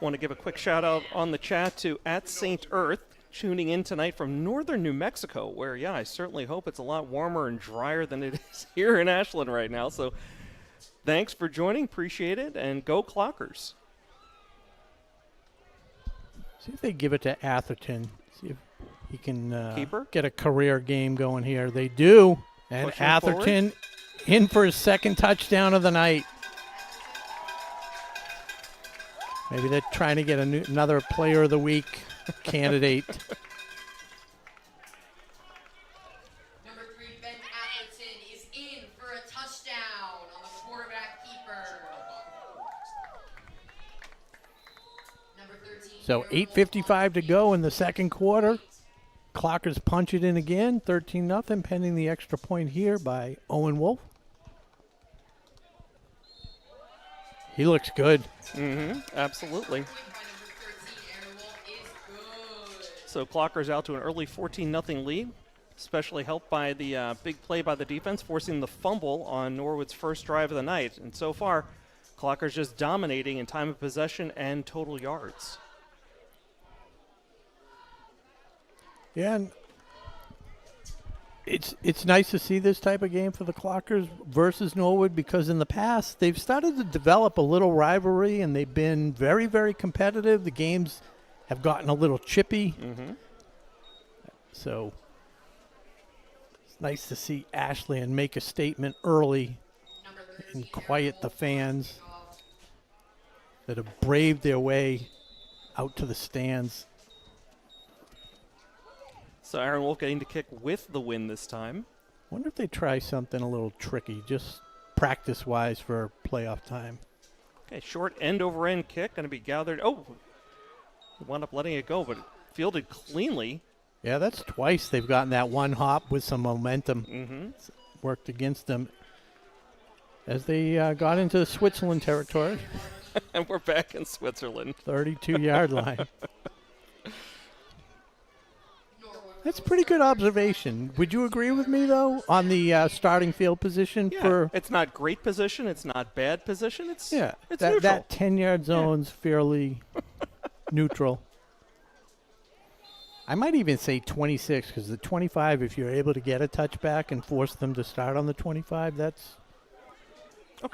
Want to give a quick shout out on the chat to @Saint-Earth, tuning in tonight from northern New Mexico, where, yeah, I certainly hope it's a lot warmer and drier than it is here in Ashland right now. So thanks for joining. Appreciate it. And go Clockers. See if they give it to Atherton. See if he can Keeper? get a career game going here. They do. And Pushing Atherton in for his second touchdown of the night. Maybe they're trying to get another Player of the Week candidate. Number 3, Ben Atherton, is in for a touchdown on the quarterback keeper. Number 13. So 8:55 to go in the second quarter. Clockers punch it in again, 13-0, pending the extra point here by Owen Wolf. He looks good. Absolutely. So Clockers out to an early 14-0 lead, especially helped by the big play by the defense, forcing the fumble on Norwood's first drive of the night. And so far, Clockers just dominating in time of possession and total yards. Yeah, and it's nice to see this type of game for the Clockers versus Norwood, because in the past they've started to develop a little rivalry and they've been very, very competitive. The games have gotten a little chippy. So it's nice to see Ashland make a statement early and quiet the fans that have braved their way out to the stands. So Aaron Wolf getting to kick with the win this time. Wonder if they try something a little tricky, just practice-wise for playoff time. Okay, short end-over-end kick going to be gathered. Oh, wound up letting it go, but fielded cleanly. Yeah, that's twice they've gotten that one hop with some momentum. Mm-hmm. Worked against them as they got into the Switzerland territory. And we're back in Switzerland. 32-yard line. That's a pretty good observation. Would you agree with me, though, on the starting field position? Yeah, it's not great position. It's not bad position. It's it's that, neutral. that 10-yard zone's fairly neutral. I might even say 26 because the 25, if you're able to get a touchback and force them to start on the 25, that's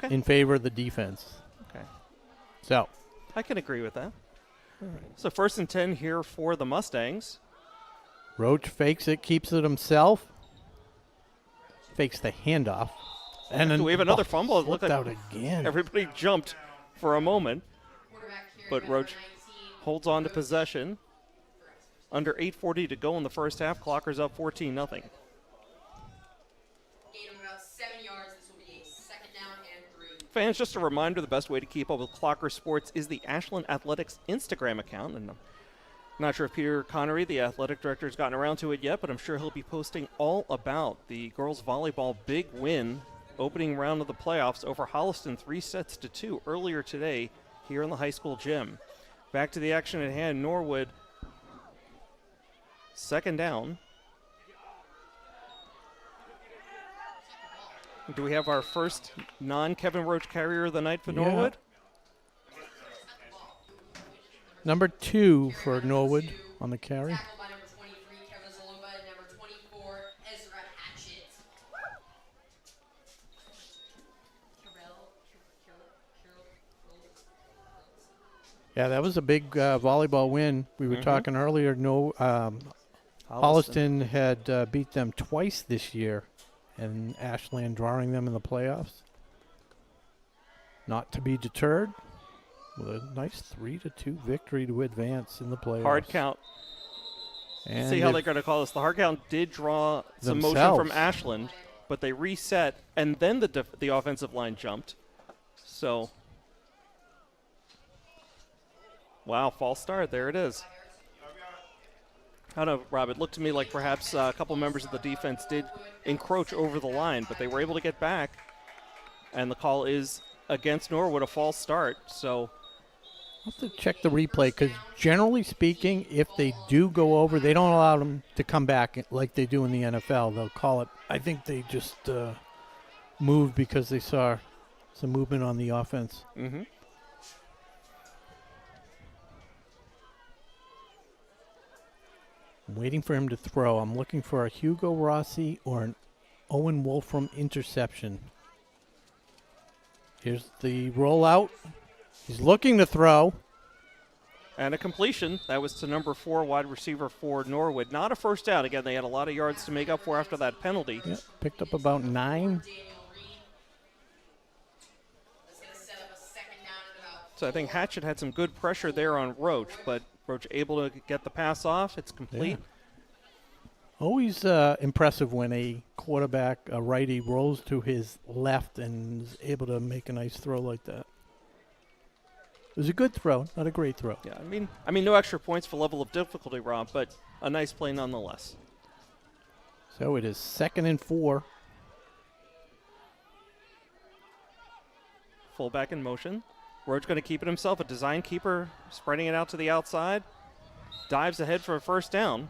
in favor of the defense. Okay. So I can agree with that. So 1st and 10 here for the Mustangs. Roach fakes it, keeps it himself. Fakes the handoff. And then we have another fumble. It looked like out again. Everybody jumped for a moment. But Roach holds on to possession. Under 8:40 to go in the first half. Clockers up 14-0. Gain of about 7 yards. This will be a 2nd down and 3. Fans, just a reminder, the best way to keep up with Clocker Sports is the Ashland Athletics Instagram account. And I'm not sure if Peter Connery, the athletic director, has gotten around to it yet, but I'm sure he'll be posting all about the girls volleyball big win opening round of the playoffs over Holliston 3-2 earlier today here in the high school gym. Back to the action at hand. Norwood, 2nd down. Do we have our first non-Kevin Roach carrier of the night for Norwood? Number 2 for Norwood on the carry. Tackled by number 23, Kevin Zalumba, and number 24, Ezra Hatchett. Yeah, that was a big volleyball win. We were talking earlier. Holliston had beat them twice this year, and Ashland drawing them in the playoffs. Not to be deterred, with a nice 3-2 victory to advance in the playoffs. Hard count. And see how they're going to call this. The hard count did draw some motion from Ashland, but they reset, and then the offensive line jumped. So, wow, false start. There it is. I don't know, Rob, it looked to me like perhaps a couple members of the defense did encroach over the line, but they were able to get back, and the call is against Norwood, a false start. So I'll have to check the replay because generally speaking, if they do go over, they don't allow them to come back like they do in the NFL. They'll call it. I think they just moved because they saw some movement on the offense. Mm-hmm. I'm waiting for him to throw. I'm looking for a Hugo Rossi or an Owen Wolfram interception. Here's the rollout. He's looking to throw. And a completion. That was to number 4 wide receiver for Norwood. Not a first down. Again, they had a lot of yards to make up for after that penalty. Yep, picked up about 9. So I think Hatchett had some good pressure there on Roach, but Roach able to get the pass off. It's complete. Yeah. Always impressive when a quarterback, a righty, rolls to his left and is able to make a nice throw like that. It was a good throw, not a great throw. Yeah, I mean, no extra points for level of difficulty, Rob, but a nice play nonetheless. So it is 2nd and 4. Fullback in motion. Roach going to keep it himself. A design keeper spreading it out to the outside. Dives ahead for a first down.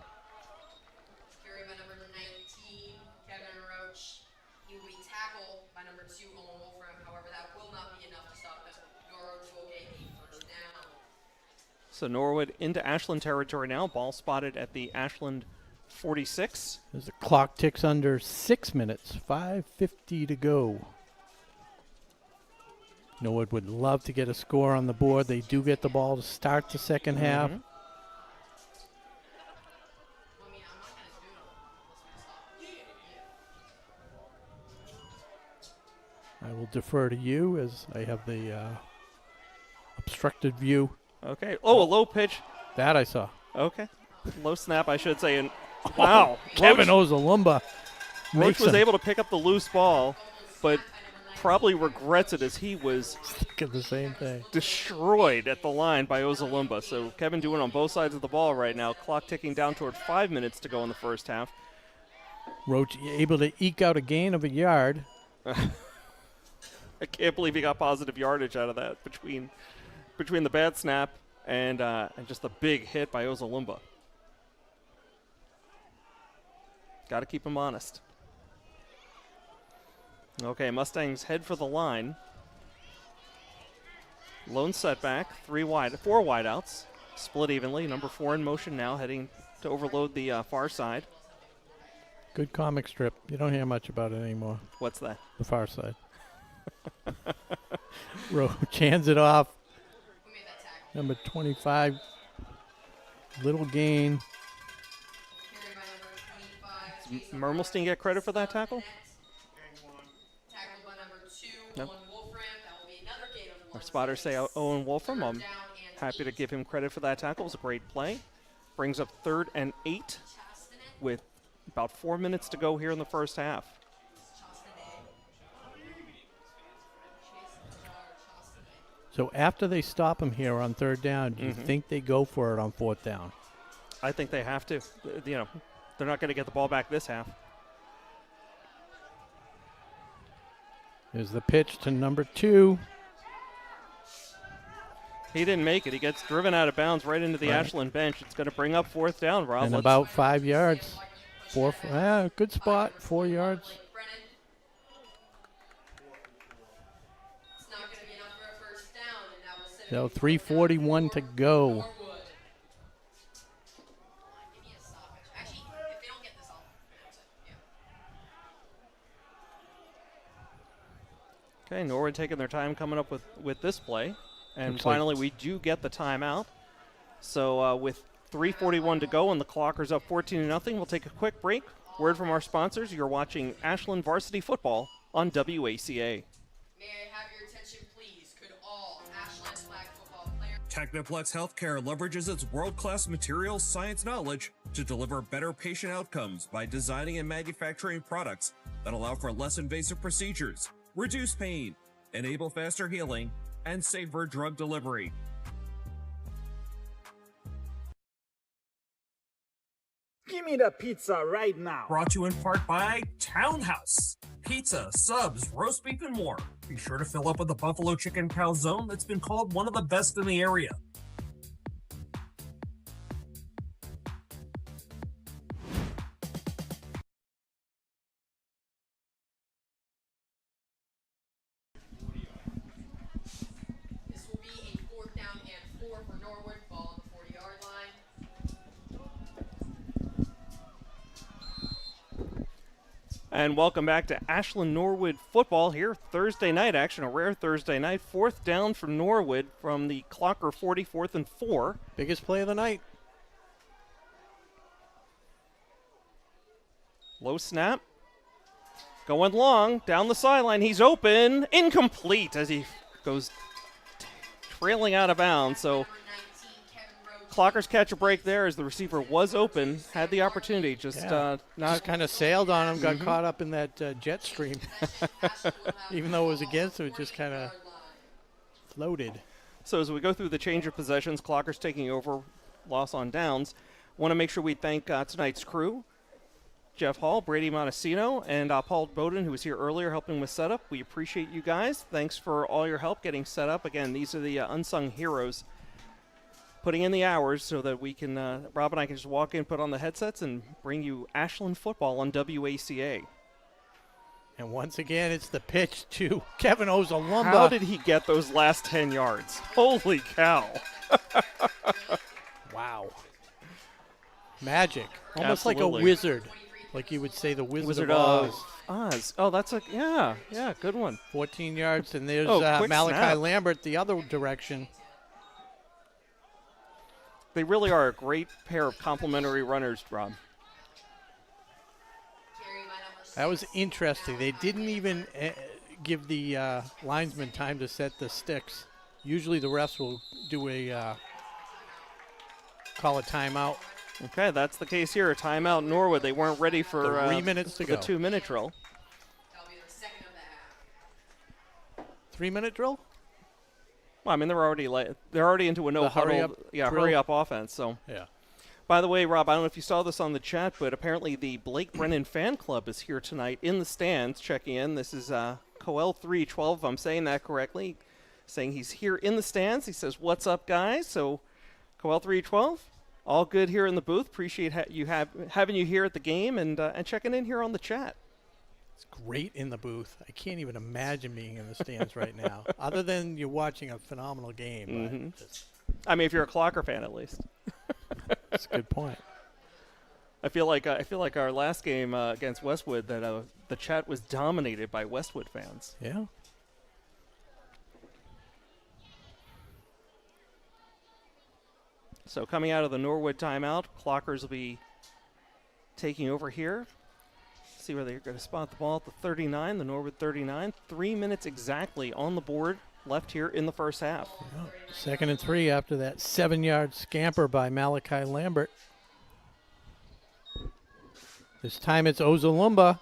Carry by number 19, Kevin Roach. He will be tackled by number 2, Owen Wolfram. However, that will not be enough to stop him. Norwood will get a first down. So Norwood into Ashland territory now. Ball spotted at the Ashland 46. As the clock ticks under 6 minutes, 5:50 to go. Norwood would love to get a score on the board. They do get the ball to start the second half. I will defer to you as I have the obstructed view. Okay. Oh, a low pitch. That I saw. Okay. Low snap, I should say. And wow. Kevin Ozalumba. Roach was able to pick up the loose ball, but probably regrets it as he was thinking the same thing. Destroyed at the line by Ozalumba. So Kevin doing on both sides of the ball right now. Clock ticking down toward 5 minutes to go in the first half. Roach able to eke out a gain of a yard. I can't believe he got positive yardage out of that between the bad snap and just the big hit by Ozalumba. Got to keep him honest. Okay, Mustangs head for the line. Lone setback, 4 wideouts, split evenly. Number 4 in motion now, heading to overload the far side. Good comic strip. You don't hear much about it anymore. What's that? The far side. Roach hands it off. Number 25. Little gain. Does Mermelstein get credit for that tackle? No. Our spotters say Owen Wolfram. I'm happy to give him credit for that tackle. It was a great play. Brings up 3rd and 8 with about 4 minutes to go here in the first half. So after they stop him here on 3rd down, do you think they go for it on 4th down? I think they have to. You know, they're not going to get the ball back this half. There's the pitch to number 2. He didn't make it. He gets driven out of bounds right into the Ashland bench. It's going to bring up 4th down, Rob. And about 5 yards. Good spot, 4 yards. So 3:41 to go. Okay, Norwood taking their time coming up with this play. And finally, we do get the timeout. So with 3:41 to go and the Clockers up 14-0, we'll take a quick break. Word from our sponsors, you're watching Ashland Varsity Football on WACA. Technoplex Healthcare leverages its world-class materials science knowledge to deliver better patient outcomes by designing and manufacturing products that allow for less invasive procedures, reduce pain, enable faster healing, and safer drug delivery. Give me the pizza right now. Brought to you in part by Townhouse. Pizza, subs, roast beef, and more. Be sure to fill up with the Buffalo Chicken Calzone that's been called one of the best in the area. This will be a 4th down and 4 for Norwood. Ball on the 40-yard line. And welcome back to Ashland Norwood football here. Thursday night action, a rare Thursday night. 4th down for Norwood from the Clocker 40, 4th and 4. Biggest play of the night. Low snap. Going long, down the sideline. He's open. Incomplete as he goes trailing out of bounds. So Clockers catch a break there as the receiver was open, had the opportunity, just kind of sailed on him, got caught up in that jet stream. Even though it was against him, it just kind of floated. So as we go through the change of possessions, Clockers taking over, loss on downs. Want to make sure we thank tonight's crew, Jeff Hall, Brady Montesino, and Paul Bowden, who was here earlier helping with setup. We appreciate you guys. Thanks for all your help getting set up. Again, these are the unsung heroes putting in the hours so that we can, Rob and I can just walk in, put on the headsets, and bring you Ashland football on WACA. And once again, it's the pitch to Kevin Ozalumba. How did he get those last 10 yards? Holy cow. Wow. Magic. Almost Absolutely. like a wizard. Like you would say the Wizard of Oz. Oh, that's yeah, good one. 14 yards, and there's quick Malachi snap. Lambert the other direction. They really are a great pair of complementary runners, Rob. That was interesting. They didn't even give the linesman time to set the sticks. Usually the refs will do call a timeout. Okay, that's the case here. A timeout Norwood. They weren't ready for 3 minutes to go. The 2-minute drill. 3-minute drill? Well, I mean, they're already into a no huddle, hurry up offense. So yeah. By the way, Rob, I don't know if you saw this on the chat, but apparently the Blake Brennan fan club is here tonight in the stands checking in. This is Coel 312, if I'm saying that correctly, saying he's here in the stands. He says, "What's up, guys?" So Coel 312, all good here in the booth. Appreciate having you here at the game and checking in here on the chat. It's great in the booth. I can't even imagine being in the stands right now, other than you're watching a phenomenal game. Mm-hmm. I mean, if you're a Clocker fan, at least. That's a good point. I feel like our last game against Westwood that the chat was dominated by Westwood fans. Yeah. So coming out of the Norwood timeout, Clockers will be taking over here. See where they're going to spot the ball at the 39, the Norwood 39. 3 minutes exactly on the board left here in the first half. Yeah. 2nd and 3 after that 7-yard scamper by Malachi Lambert. This time it's Ozalumba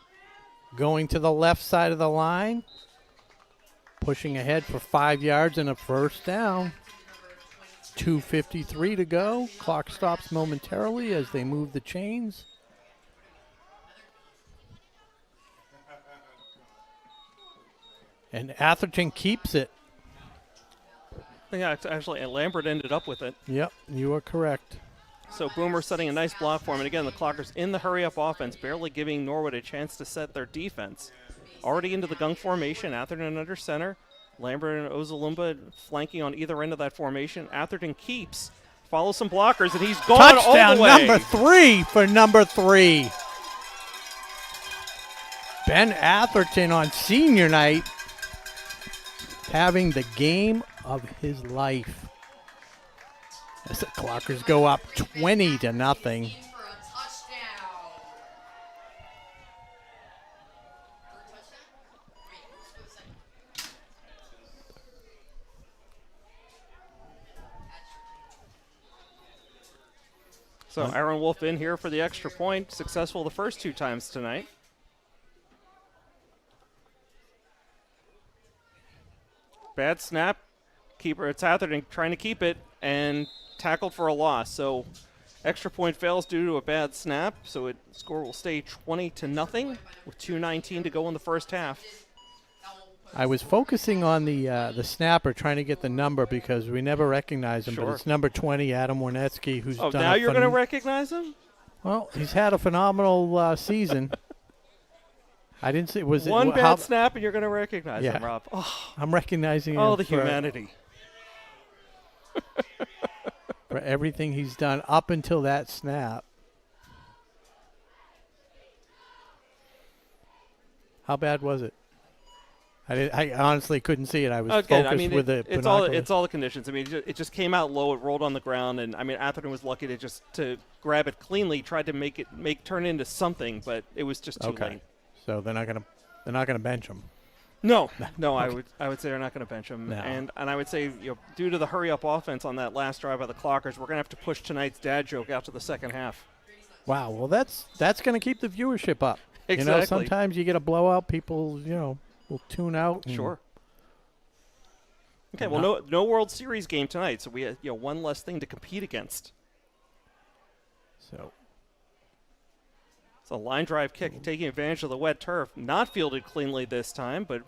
going to the left side of the line, pushing ahead for 5 yards and a first down. 2:53 to go. Clock stops momentarily as they move the chains. And Atherton keeps it. Yeah, actually, Lambert ended up with it. Yep, you are correct. So Boomer setting a nice block for him. And again, the Clockers in the hurry-up offense, barely giving Norwood a chance to set their defense. Already into the gung formation, Atherton under center. Lambert and Ozalumba flanking on either end of that formation. Atherton keeps, follows some blockers, and he's gone Touchdown all the way. Number 3 for number 3. Ben Atherton on senior night having the game of his life. As the Clockers go up 20-0. So Aaron Wolf in here for the extra point. Successful the first 2 times tonight. Bad snap. Keeper, it's Atherton trying to keep it and tackled for a loss. So extra point fails due to a bad snap. So score will stay 20-0 with 2:19 to go in the first half. I was focusing on the snapper, trying to get the number because we never recognize him. Sure. But it's number 20, Adam Warnetsky, who's done. Now you're going to recognize him? Well, he's had a phenomenal season. I didn't see. Was one it bad snap and you're going to recognize yeah. him, Rob? Oh. I'm recognizing him. Oh, the humanity. For everything he's done up until that snap. How bad was it? I honestly couldn't see it. I was focused with the binoculars. It's all the conditions. I mean, it just came out low. It rolled on the ground, and I mean, Atherton was lucky to grab it cleanly. Tried to turn it into something, but it was just too late. So they're not gonna bench him. No, Okay. I would say they're not going to bench him, No. and I would say due to the hurry up offense on that last drive by the Clockers, we're going to have to push tonight's dad joke out to the second half. Wow. Well, that's going to keep the viewership up. Exactly. You know, sometimes you get a blowout, people will tune out. Sure. Okay. Well, no World Series game tonight, so we have one less thing to compete against. So. It's a line drive kick taking advantage of the wet turf. Not fielded cleanly this time, but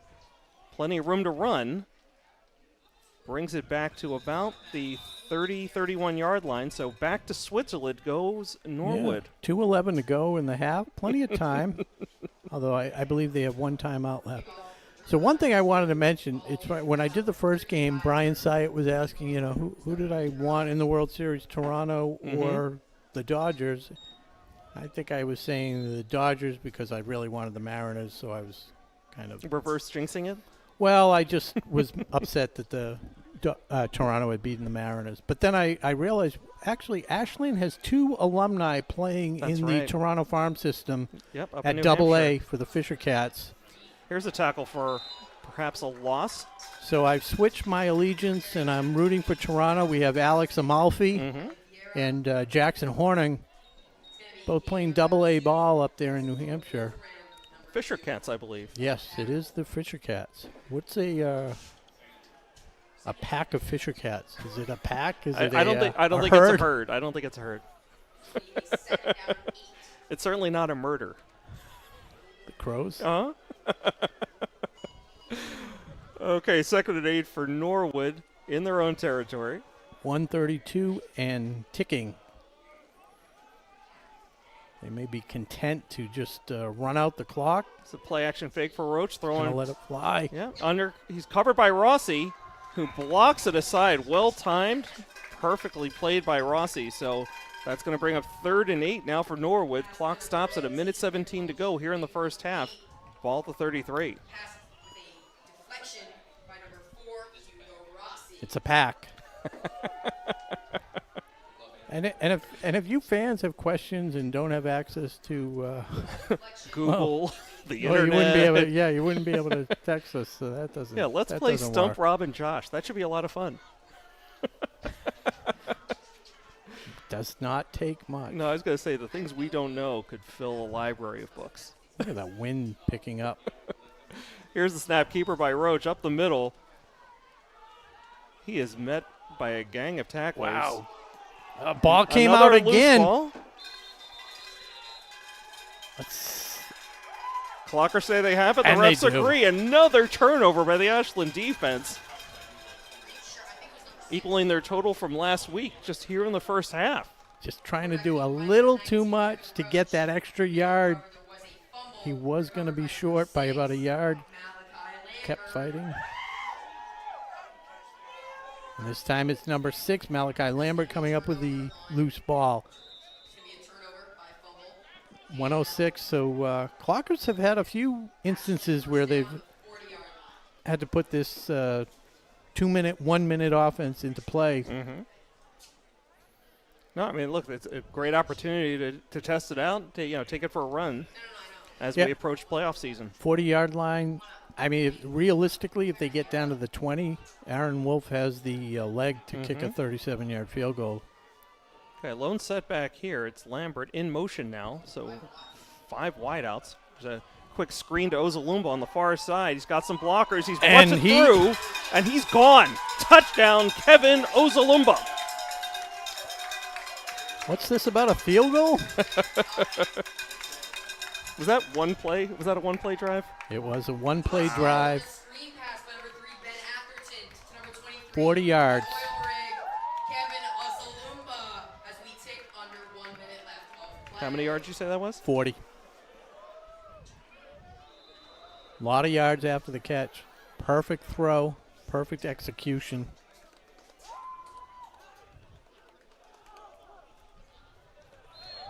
plenty of room to run. Brings it back to about the 30, 31-yard line. So back to Switzerland goes Norwood. Yeah, 2:11 to go in the half. Plenty of time. Although I believe they have one timeout left. So one thing I wanted to mention, it's when I did the first game, Brian Syatt was asking, who did I want in the World Series, Toronto or the Dodgers? I think I was saying the Dodgers because I really wanted the Mariners, so I was kind of reverse jinxing it. Well, I just was upset that the Toronto had beaten the Mariners. But then I realized, actually, Ashland has 2 alumni playing the Toronto farm system at Double-A for the Fisher Cats. Here's a tackle for perhaps a loss. So I've switched my allegiance, and I'm rooting for Toronto. We have Alex Amalfi and Jackson Horning, both playing Double-A ball up there in New Hampshire. Fisher Cats, I believe. Yes, it is the Fisher Cats. What's a A pack of Fisher cats. Is it a pack? Is it I don't think herd? it's a herd. I don't think it's a herd. It's certainly not a murder. The Crows? Uh-huh. Okay, 2nd and 8 for Norwood in their own territory. 132 and ticking. They may be content to just run out the clock. It's a play action fake for Roach, throwing. Gonna let it fly. Yeah, he's covered by Rossi, who blocks it aside. Well timed, perfectly played by Rossi. So that's going to bring up 3rd and 8 now for Norwood. Clock stops at 1:17 to go here in the first half. Ball at the 33. It's a pack. And if you fans have questions and don't have access to Google, the you internet, wouldn't be able to text us. So that doesn't. Yeah, let's play Stump Rob and Josh. That should be a lot of fun. Does not take much. No, I was going to say the things we don't know could fill a library of books. Look at that wind picking up. Here's the snap, keeper by Roach up the middle. He is met by a gang of tacklers. Wow. A ball came out again. Ball. Clockers say they have it. The refs agree. Another turnover by the Ashland defense, equaling their total from last week just here in the first half. Just trying to do a little too much to get that extra yard. He was going to be short by about a yard. Kept fighting. And this time it's number 6, Malachi Lambert, coming up with the loose ball. 106. So Clockers have had a few instances where they've had to put this 2-minute, 1-minute offense into play. Mm-hmm. No, I mean, look, it's a great opportunity to test it out, to take it for a run as we approach playoff season. 40-yard line. I mean, realistically, if they get down to the 20, Aaron Wolf has the leg to kick a 37-yard field goal. Okay, lone setback here. It's Lambert in motion now, so 5 wideouts. There's a quick screen to Ozalumba on the far side. He's got some blockers. He's busted through, and he's gone. Touchdown, Kevin Ozalumba. What's this about, a field goal? Was that one play? Was that a one-play drive? It was a one-play drive. 40 yards. How many yards did you say that was? 40. A lot of yards after the catch. Perfect throw, perfect execution.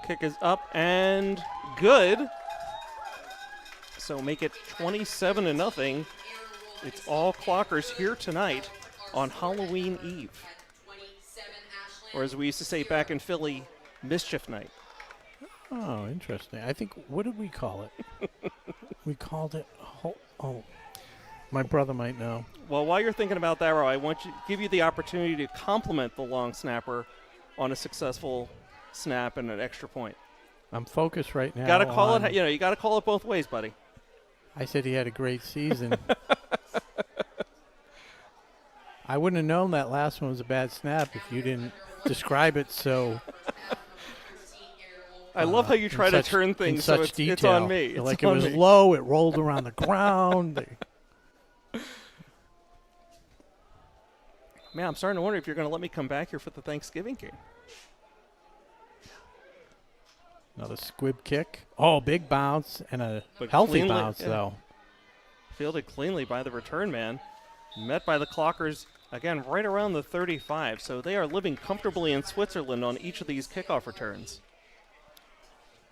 Kick is up and good. So make it 27-0. It's all Clockers here tonight on Halloween Eve. Or as we used to say back in Philly, Mischief Night. Oh, interesting. I think, what did we call it? We called it, my brother might know. Well, while you're thinking about that, Rob, I want to give you the opportunity to compliment the long snapper on a successful snap and an extra point. I'm focused right now. Got to call it. You got to call it both ways, buddy. I said he had a great season. I wouldn't have known that last one was a bad snap if you didn't describe it so. I love how you try to turn things so it's on me. It's like it was low, it rolled around the ground. Man, I'm starting to wonder if you're going to let me come back here for the Thanksgiving game. Another squib kick. Oh, big bounce and a healthy bounce, though. Fielded cleanly by the return man. Met by the Clockers, again, right around the 35. So they are living comfortably in Switzerland on each of these kickoff returns.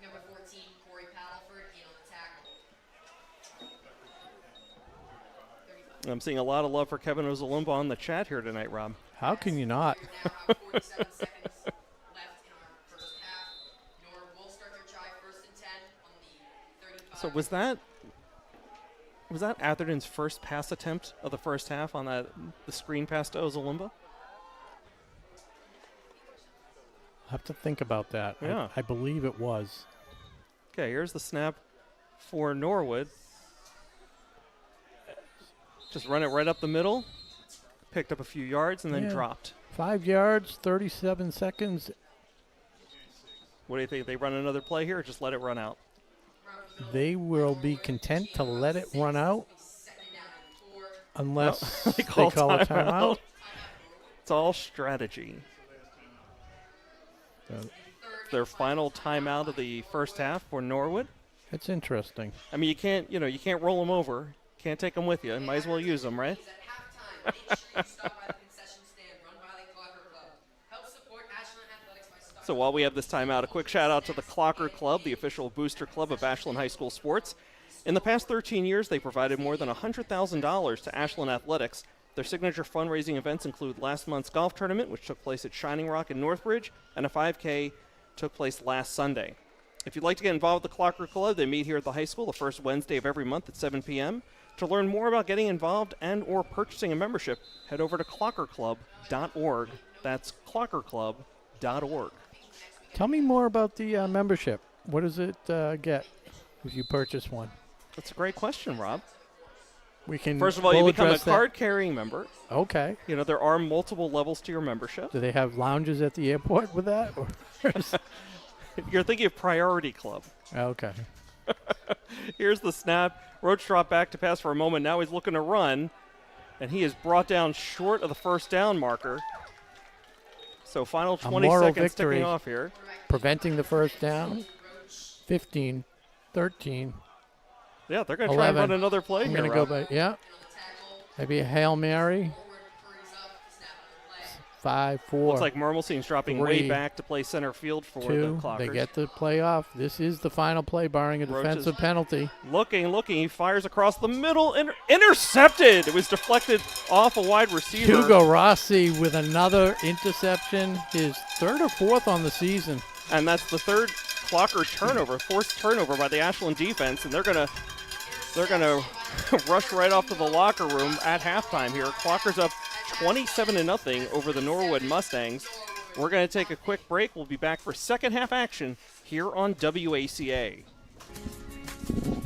Number 14, Corey Paddleford, in on the tackle. I'm seeing a lot of love for Kevin Ozalumba on the chat here tonight, Rob. How can you not? So was that Atherton's first pass attempt of the first half on the screen pass to Ozalumba? I'll have to think about that. Yeah. I believe it was. Okay, here's the snap for Norwood. Just run it right up the middle. picked up a few yards, and then Yeah. dropped. 5 yards, 37 seconds. What do you think? They run another play here, or just let it run out? They will be content to let it run out unless they call a timeout. It's all strategy. Their final timeout of the first half for Norwood. It's interesting. I mean, you can't roll them over. Can't take them with you. Might as well use them, right? So while we have this timeout, a quick shout out to the Clocker Club, the official booster club of Ashland High School sports. In the past 13 years, they provided more than $100,000 to Ashland athletics. Their signature fundraising events include last month's golf tournament, which took place at Shining Rock in Northbridge, and a 5K took place last Sunday. If you'd like to get involved with the Clocker Club, they meet here at the high school the first Wednesday of every month at 7 p.m. To learn more about getting involved and or purchasing a membership, head over to clockerclub.org. That's clockerclub.org. Tell me more about the membership. What does it get if you purchase one? That's a great question, Rob. We can. First of all, you become a card-carrying member. Okay. You know, there are multiple levels to your membership. Do they have lounges at the airport with that? You're thinking of Priority Club. Okay. Here's the snap. Roach dropped back to pass for a moment. Now he's looking to run, and he is brought down short of the first down marker. So final 20 seconds victory, ticking off here. Preventing the first down. 15, 13. Yeah, they're going to try and run another play here. I'm going to go by, yeah. Maybe a Hail Mary. 5, 4. Looks like Mermelstein's dropping 3, way back to play center field for 2, the Clockers. They get the play off. This is the final play, barring a defensive penalty. Looking. He fires across the middle. Intercepted. It was deflected off a wide receiver. Hugo Rossi with another interception. His third or fourth on the season. And that's the third Clocker turnover, forced turnover by the Ashland defense, and they're gonna rush right off to the locker room at halftime here. Clockers up 27-0 over the Norwood Mustangs. We're going to take a quick break. We'll be back for second half action here on WACA.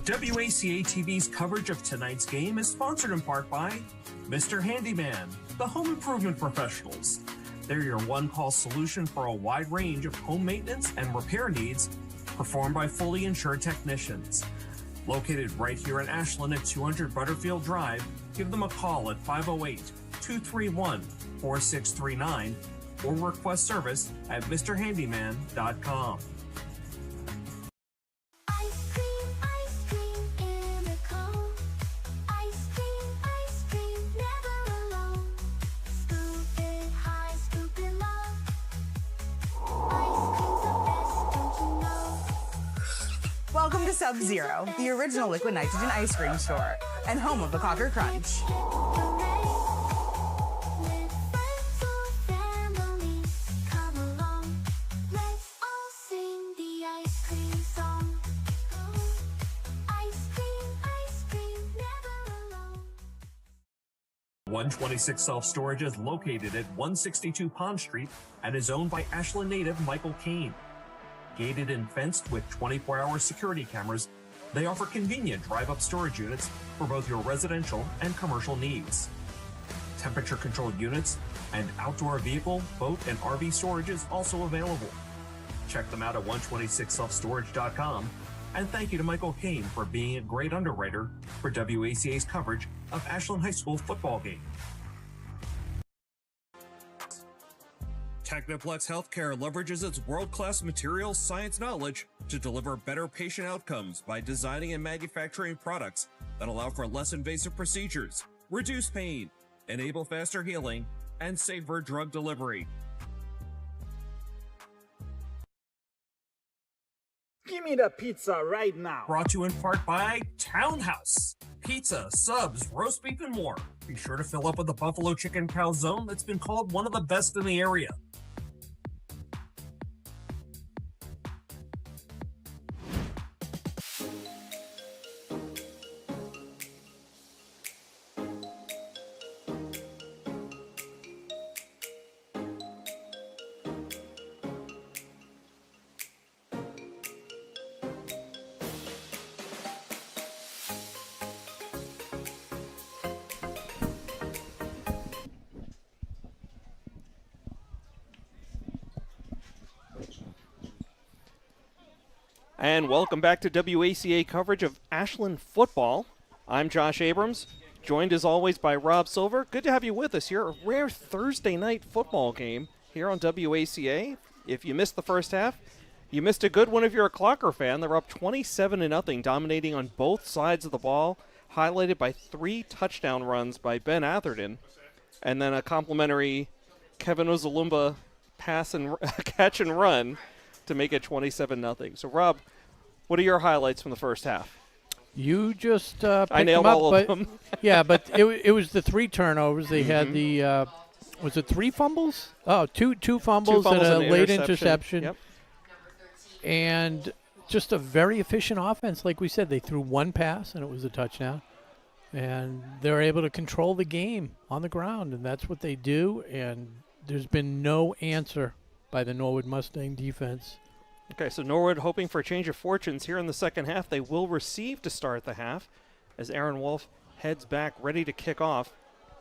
WACA-TV's coverage of tonight's game is sponsored in part by Mr. Handyman, the home improvement professionals. They're your one-call solution for a wide range of home maintenance and repair needs, performed by fully insured technicians. Located right here in Ashland at 200 Butterfield Drive, give them a call at 508-231-4639 or request service at MrHandyman.com. Welcome to Sub-Zero, the original liquid nitrogen ice cream store and home of the Cocker Crunch. Let's all sing the ice cream song. Ice cream, never alone. 126 Self-Storage is located at 162 Pond Street and is owned by Ashland native Michael Kane. Gated and fenced with 24-hour security cameras, they offer convenient drive-up storage units for both your residential and commercial needs. Temperature-controlled units and outdoor vehicle, boat, and RV storage is also available. Check them out at 126selfstorage.com, and thank you to Michael Kane for being a great underwriter for WACA's coverage of Ashland High School football game. Technoplex Healthcare leverages its world-class materials science knowledge to deliver better patient outcomes by designing and manufacturing products that allow for less invasive procedures, reduce pain, enable faster healing, and safer drug delivery. Give me the pizza right now. Brought to you in part by Townhouse. Pizza, subs, roast beef, and more. Be sure to fill up with the buffalo chicken calzone that's been called one of the best in the area. And welcome back to WACA coverage of Ashland football. I'm Josh Abrams, joined as always by Rob Silver. Good to have you with us here. A rare Thursday night football game here on WACA. If you missed the first half, you missed a good one if you're a Clocker fan. They're up 27-0, dominating on both sides of the ball, highlighted by 3 touchdown runs by Ben Atherton, and then a complimentary Kevin Ozalumba pass and catch and run to make it 27-0. So, Rob, what are your highlights from the first half? You just picked I nailed them up, all of them. Yeah, but it was the 3 turnovers. They had the was it 3 fumbles? Oh, two fumbles and a late interception. Yep. And just a very efficient offense. Like we said, they threw 1 pass and it was a touchdown. And they're able to control the game on the ground, and that's what they do. And there's been no answer by the Norwood Mustang defense. Okay, so Norwood hoping for a change of fortunes here in the second half. They will receive to start the half as Aaron Wolf heads back ready to kick off.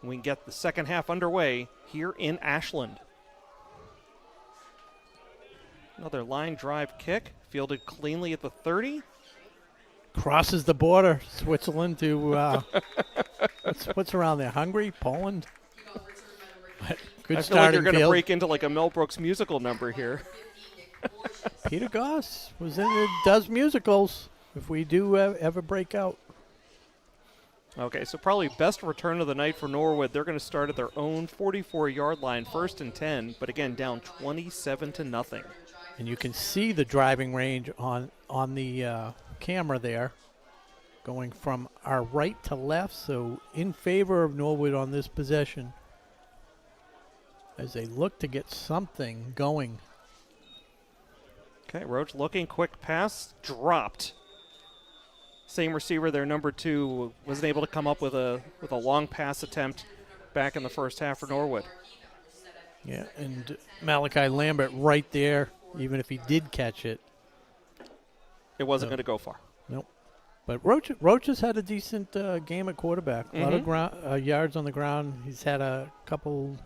We can get the second half underway here in Ashland. Another line drive kick, fielded cleanly at the 30. Crosses the border, Switzerland to what's around there? Hungary, Poland. Good I feel like you're going to field. break into like a Mel Brooks musical number here. Peter Goss does musicals. If we do ever break out. Okay, so probably best return of the night for Norwood. They're going to start at their own 44-yard line, 1st and 10, but again down 27-0. And you can see the driving range on the camera there, going from our right to left. So in favor of Norwood on this possession, as they look to get something going. Okay, Roach looking, quick pass, dropped. Same receiver there, number 2, wasn't able to come up with a long pass attempt back in the first half for Norwood. Yeah, and Malachi Lambert right there, even if he did catch it. It wasn't going to go far. Nope. But Roach has had a decent game at quarterback. A lot of yards on the ground. He's had a couple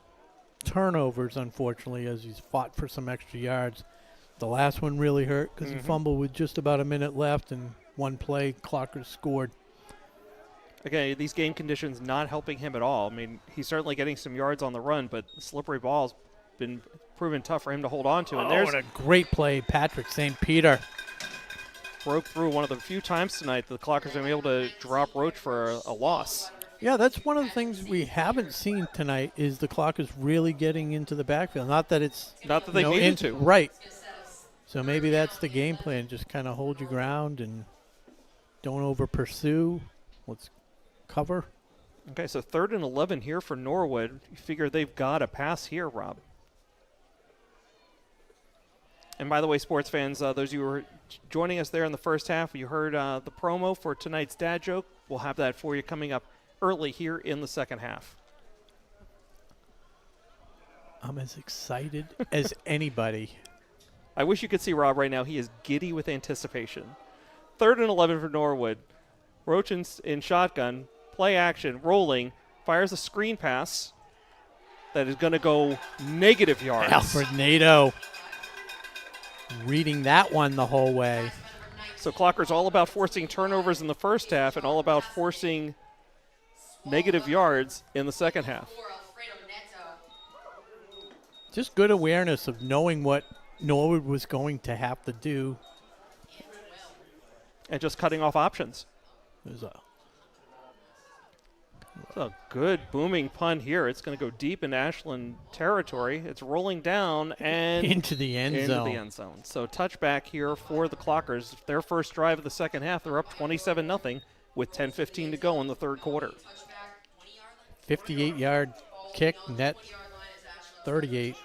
turnovers, unfortunately, as he's fought for some extra yards. The last one really hurt because he fumbled with just about a minute left, and one play, Clockers scored. Again, these game conditions not helping him at all. I mean, he's certainly getting some yards on the run, but the slippery ball's been proven tough for him to hold on to. And there's what a great play, Patrick St. Peter. Broke through one of the few times tonight the Clockers have been able to drop Roach for a loss. Yeah, that's one of the things we haven't seen tonight is the Clockers really getting into the backfield. Not that they needed to. Right. So maybe that's the game plan. Just kind of hold your ground and don't over pursue. Let's cover. Okay, so 3rd and 11 here for Norwood. You figure they've got a pass here, Rob. And by the way, sports fans, those of you who were joining us there in the first half, you heard the promo for tonight's dad joke. We'll have that for you coming up early here in the second half. I'm as excited as anybody. I wish you could see Rob right now. He is giddy with anticipation. 3rd and 11 for Norwood. Roach in shotgun, play action, rolling, fires a screen pass that is going to go negative yards. Alfred Nato reading that one the whole way. So Clocker's all about forcing turnovers in the first half and all about forcing negative yards in the second half. Just good awareness of knowing what Norwood was going to have to do. And just cutting off options. There's a good booming punt here. It's going to go deep in Ashland territory. It's rolling down and into the end zone. So touchback here for the Clockers. Their first drive of the second half. They're up 27-0 with 10:15 to go in the third quarter. 58-yard kick, net 38.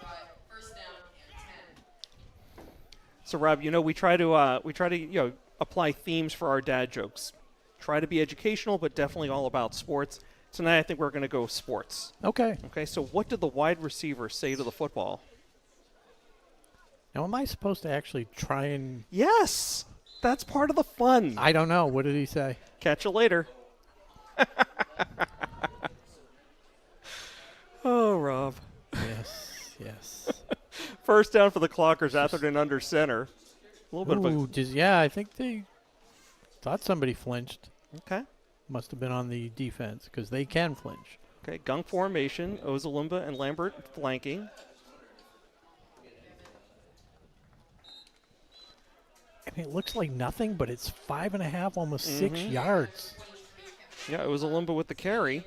So Rob, we try to apply themes for our dad jokes. Try to be educational, but definitely all about sports. Tonight, I think we're going to go sports. Okay. Okay, so what did the wide receiver say to the football? Now, am I supposed to actually try and... Yes! That's part of the fun. I don't know. What did he say? Catch you later. Oh, Rob. Yes. First down for the Clockers, Atherton under center. A little bit of a... Yeah, I think they thought somebody flinched. Okay. Must have been on the defense because they can flinch. Okay, gunk formation, Ozalumba and Lambert flanking. I mean, it looks like nothing, but it's 5.5, almost 6 yards. Yeah, Ozalumba with the carry.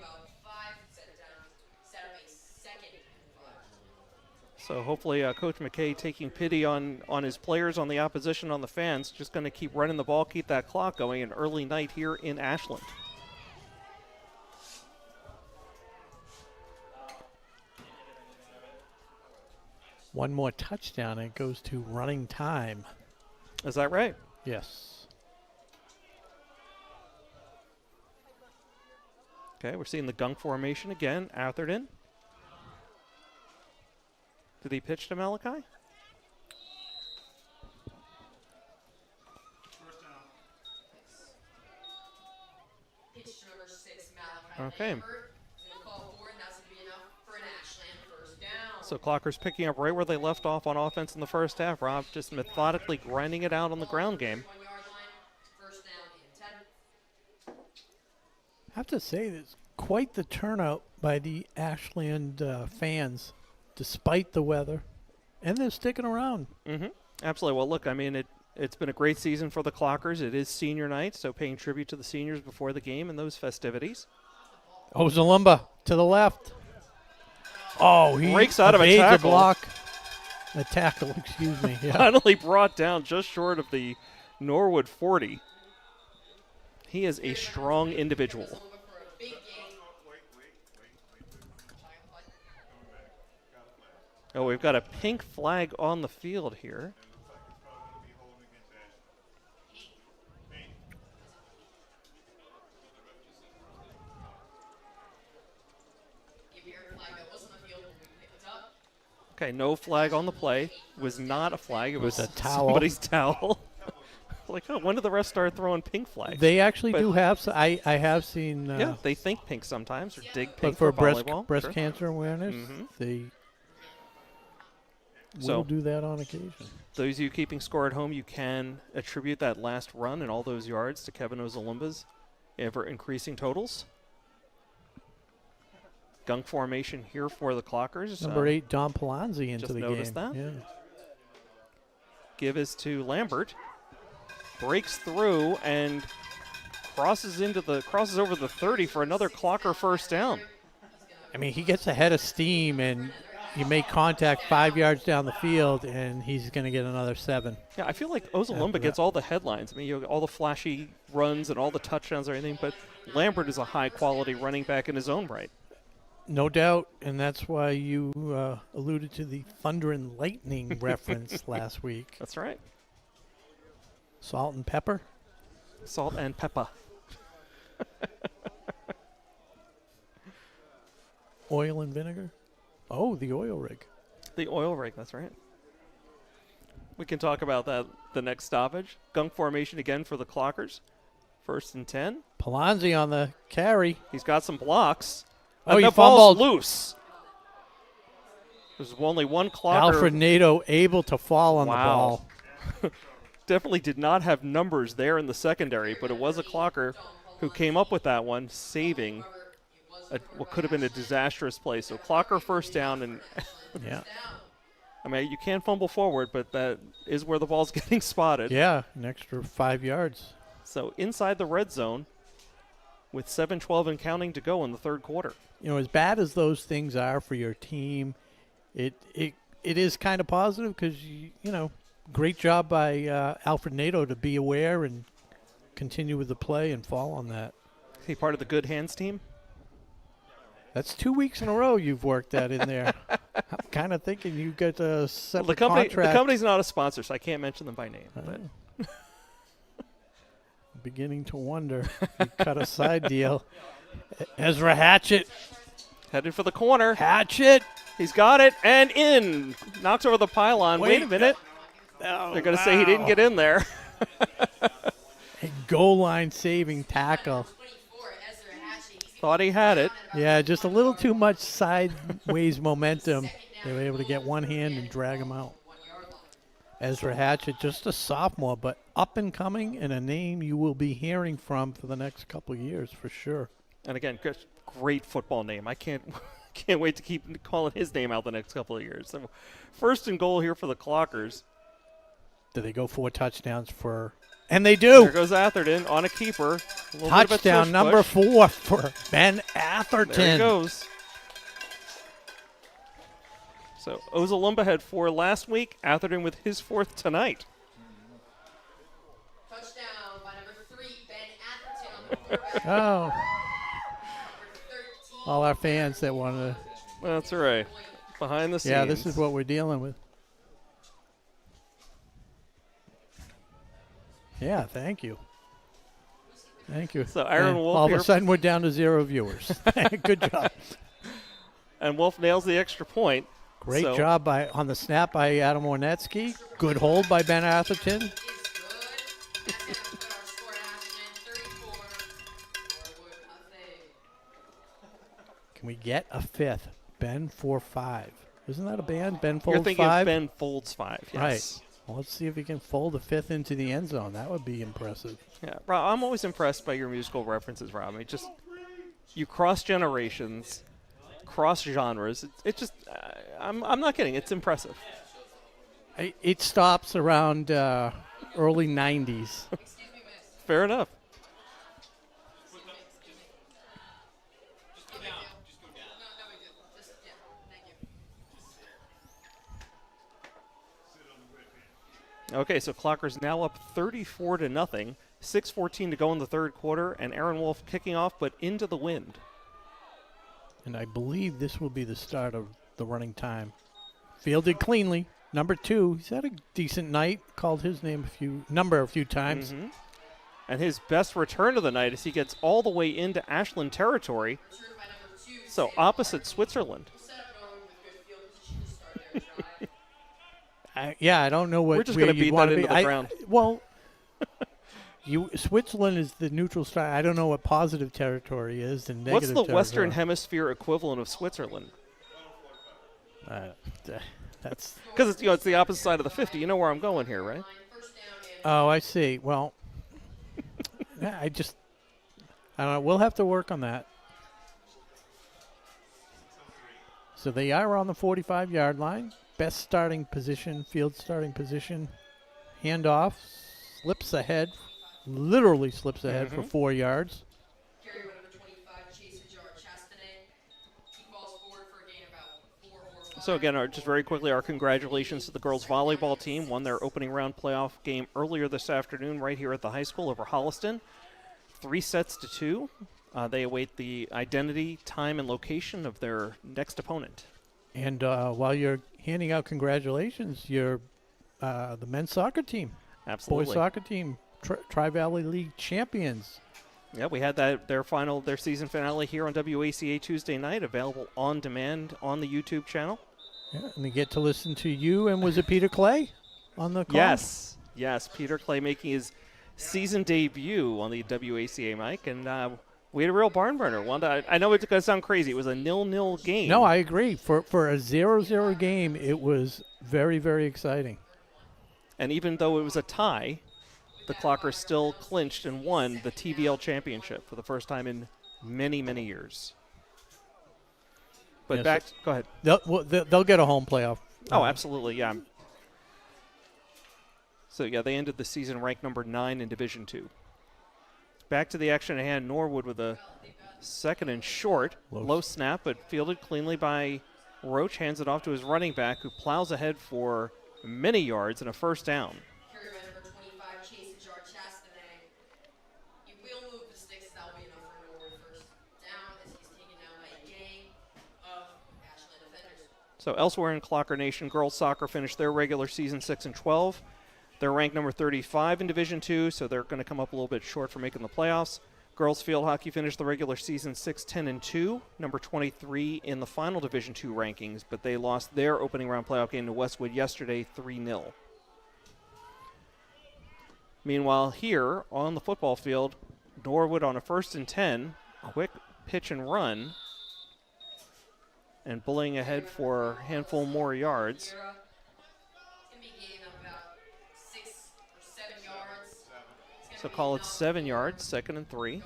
So hopefully Coach McKay taking pity on his players, on the opposition, on the fans, just going to keep running the ball, keep that clock going, an early night here in Ashland. One more touchdown and it goes to running time. Is that right? Yes. Okay, we're seeing the gunk formation again. Atherton. Did he pitch to Malachi? Okay. So Clockers picking up right where they left off on offense in the first half. Rob just methodically grinding it out on the ground game. I have to say, there's quite the turnout by the Ashland fans, despite the weather, and they're sticking around. Absolutely. Well, look, I mean, it's been a great season for the Clockers. It is senior night, so paying tribute to the seniors before the game and those festivities. Ozalumba to the left. Oh, he breaks out of a evades tackle. A tackle, excuse me. Yeah. Finally brought down just short of the Norwood 40. He is a strong individual. Oh, we've got a pink flag on the field here. Okay, no flag on the play. It was not a flag. It was a towel. Somebody's towel. Like, oh, when did the refs start throwing pink flags? They actually do have. I have seen. Yeah, they think pink sometimes or dig but pink for volleyball. breast Sure. cancer awareness, they will do that on occasion. Those of you keeping score at home, you can attribute that last run and all those yards to Kevin Ozalumba's ever increasing totals. Gunk formation here for the Clockers. Number 8, Don Palazzi into just the noticed game. That. Yeah. Give is to Lambert. Breaks through and crosses over the 30 for another Clocker first down. I mean, he gets ahead of steam, and you make contact 5 yards down the field, and he's going to get another 7. Yeah, I feel like Ozalumba gets all the headlines. I mean, all the flashy runs and all the touchdowns and everything, but Lambert is a high-quality running back in his own right. No doubt, and that's why you alluded to the Thunder and Lightning reference last week. That's right. Salt and pepper? Salt and pepper. Oil and vinegar? Oh, the oil rig. The oil rig, that's right. We can talk about that the next stoppage. Gunk formation again for the Clockers. 1st and 10. Palazzi on the carry. He's got some blocks. Oh, and he the ball's fumbled. loose. There's only one Clocker. Alfred Nato able to fall on the ball. Definitely did not have numbers there in the secondary, but it was a Clocker who came up with that one, saving what could have been a disastrous play. So Clocker first down, and yeah. I mean, you can fumble forward, but that is where the ball's getting spotted. Yeah, an extra 5 yards. So inside the red zone with 7:12 and counting to go in the third quarter. You know, as bad as those things are for your team, it is kind of positive because, you know, great job by Alfred Nato to be aware and continue with the play and fall on that. Is he part of the good hands team? That's 2 weeks in a row you've worked that in there. I'm kind of thinking you get a separate the contract. company's not a sponsor, so I can't mention them by name. But beginning to wonder. You cut a side deal. Ezra Hatchett. Headed for the corner. Hatchett. He's got it and in. Knocks over the pylon. Wait a minute. Oh, they're going to say he didn't get in there. A goal line saving tackle. Thought he had it. Yeah, just a little too much sideways momentum. They were able to get one hand and drag him out. Ezra Hatchett, just a sophomore, but up and coming, and a name you will be hearing from for the next couple of years for sure. And again, great football name. I can't wait to keep calling his name out the next couple of years. So, first and goal here for the Clockers. Do they go 4 touchdowns for? And they do. There goes Atherton on a keeper. Touchdown number 4 for Ben Atherton. There he goes. So Ozalumba had 4 last week. Atherton with his 4th tonight. Touchdown by number 3, Ben Atherton on the Oh. All our fans that want to. That's all right. Behind the scenes. Yeah, this is what we're dealing with. Yeah, thank you. Thank you. So Aaron And Wolf all of here. a sudden we're down to 0 viewers. Good job. And Wolf nails the extra point. Great job on the snap by Adam Ornetsky. Good hold by Ben Atherton. Can we get a 5th? Ben 4-5. Isn't that a band? Ben folds 5? You're thinking of Ben folds 5, yes. Right. Well, let's see if he can fold a 5th into the end zone. That would be impressive. Yeah, Rob, I'm always impressed by your musical references, Rob. I mean, you cross generations, cross genres. It just, I'm not kidding. It's impressive. It stops around early 90s. Fair enough. Okay, so Clockers now up 34-0. 6:14 to go in the third quarter, and Aaron Wolf kicking off, but into the wind. And I believe this will be the start of the running time. Fielded cleanly. Number 2, he's had a decent night. Called his name a few times. Mm-hmm. And his best return of the night as he gets all the way into Ashland territory. So opposite Switzerland. I don't know what. We're just going to beat that into the ground. Well, Switzerland is the neutral star. I don't know what positive territory is and negative What's the territory. Western Hemisphere equivalent of Switzerland? That's because it's the opposite side of the 50. You know where I'm going here, right? Oh, I see. Well, I don't know. We'll have to work on that. So they are on the 45-yard line. Best starting position, field starting position. Handoff, slips ahead, literally slips ahead for 4 yards. So again, just very quickly, our congratulations to the girls volleyball team. Won their opening round playoff game earlier this afternoon right here at the high school over Holliston. 3-2. They await the identity, time, and location of their next opponent. And while you're handing out congratulations, you're the men's soccer team. Absolutely. Boys soccer team, Tri-Valley League champions. Yeah, we had their season finale here on WACA Tuesday night, available on demand on the YouTube channel. Yeah, and they get to listen to you, and was it Peter Clay on the call? Yes, Peter Clay making his season debut on the WACA mic, and we had a real barn burner. I know it's going to sound crazy. It was a 0-0 game. No, I agree. For a 0-0 game, it was very, very exciting. And even though it was a tie, the Clockers still clinched and won the TVL championship for the first time in many, many years. But go ahead. They'll get a home playoff. Oh, absolutely, yeah. So, they ended the season ranked number 9 in Division II. Back to the action at hand. Norwood with a second and short. Low snap, but fielded cleanly by Roach. Hands it off to his running back, who plows ahead for many yards and a first down. So elsewhere in Clocker Nation, girls soccer finished their regular season 6-12. They're ranked number 35 in Division II, so they're going to come up a little bit short for making the playoffs. Girls field hockey finished the regular season 6-10-2, number 23 in the final Division II rankings, but they lost their opening round playoff game to Westwood yesterday 3-0. Meanwhile, here on the football field, Norwood on a 1st and 10, quick pitch and run, and bullying ahead for a handful more yards. So call it 7 yards, 2nd and 3.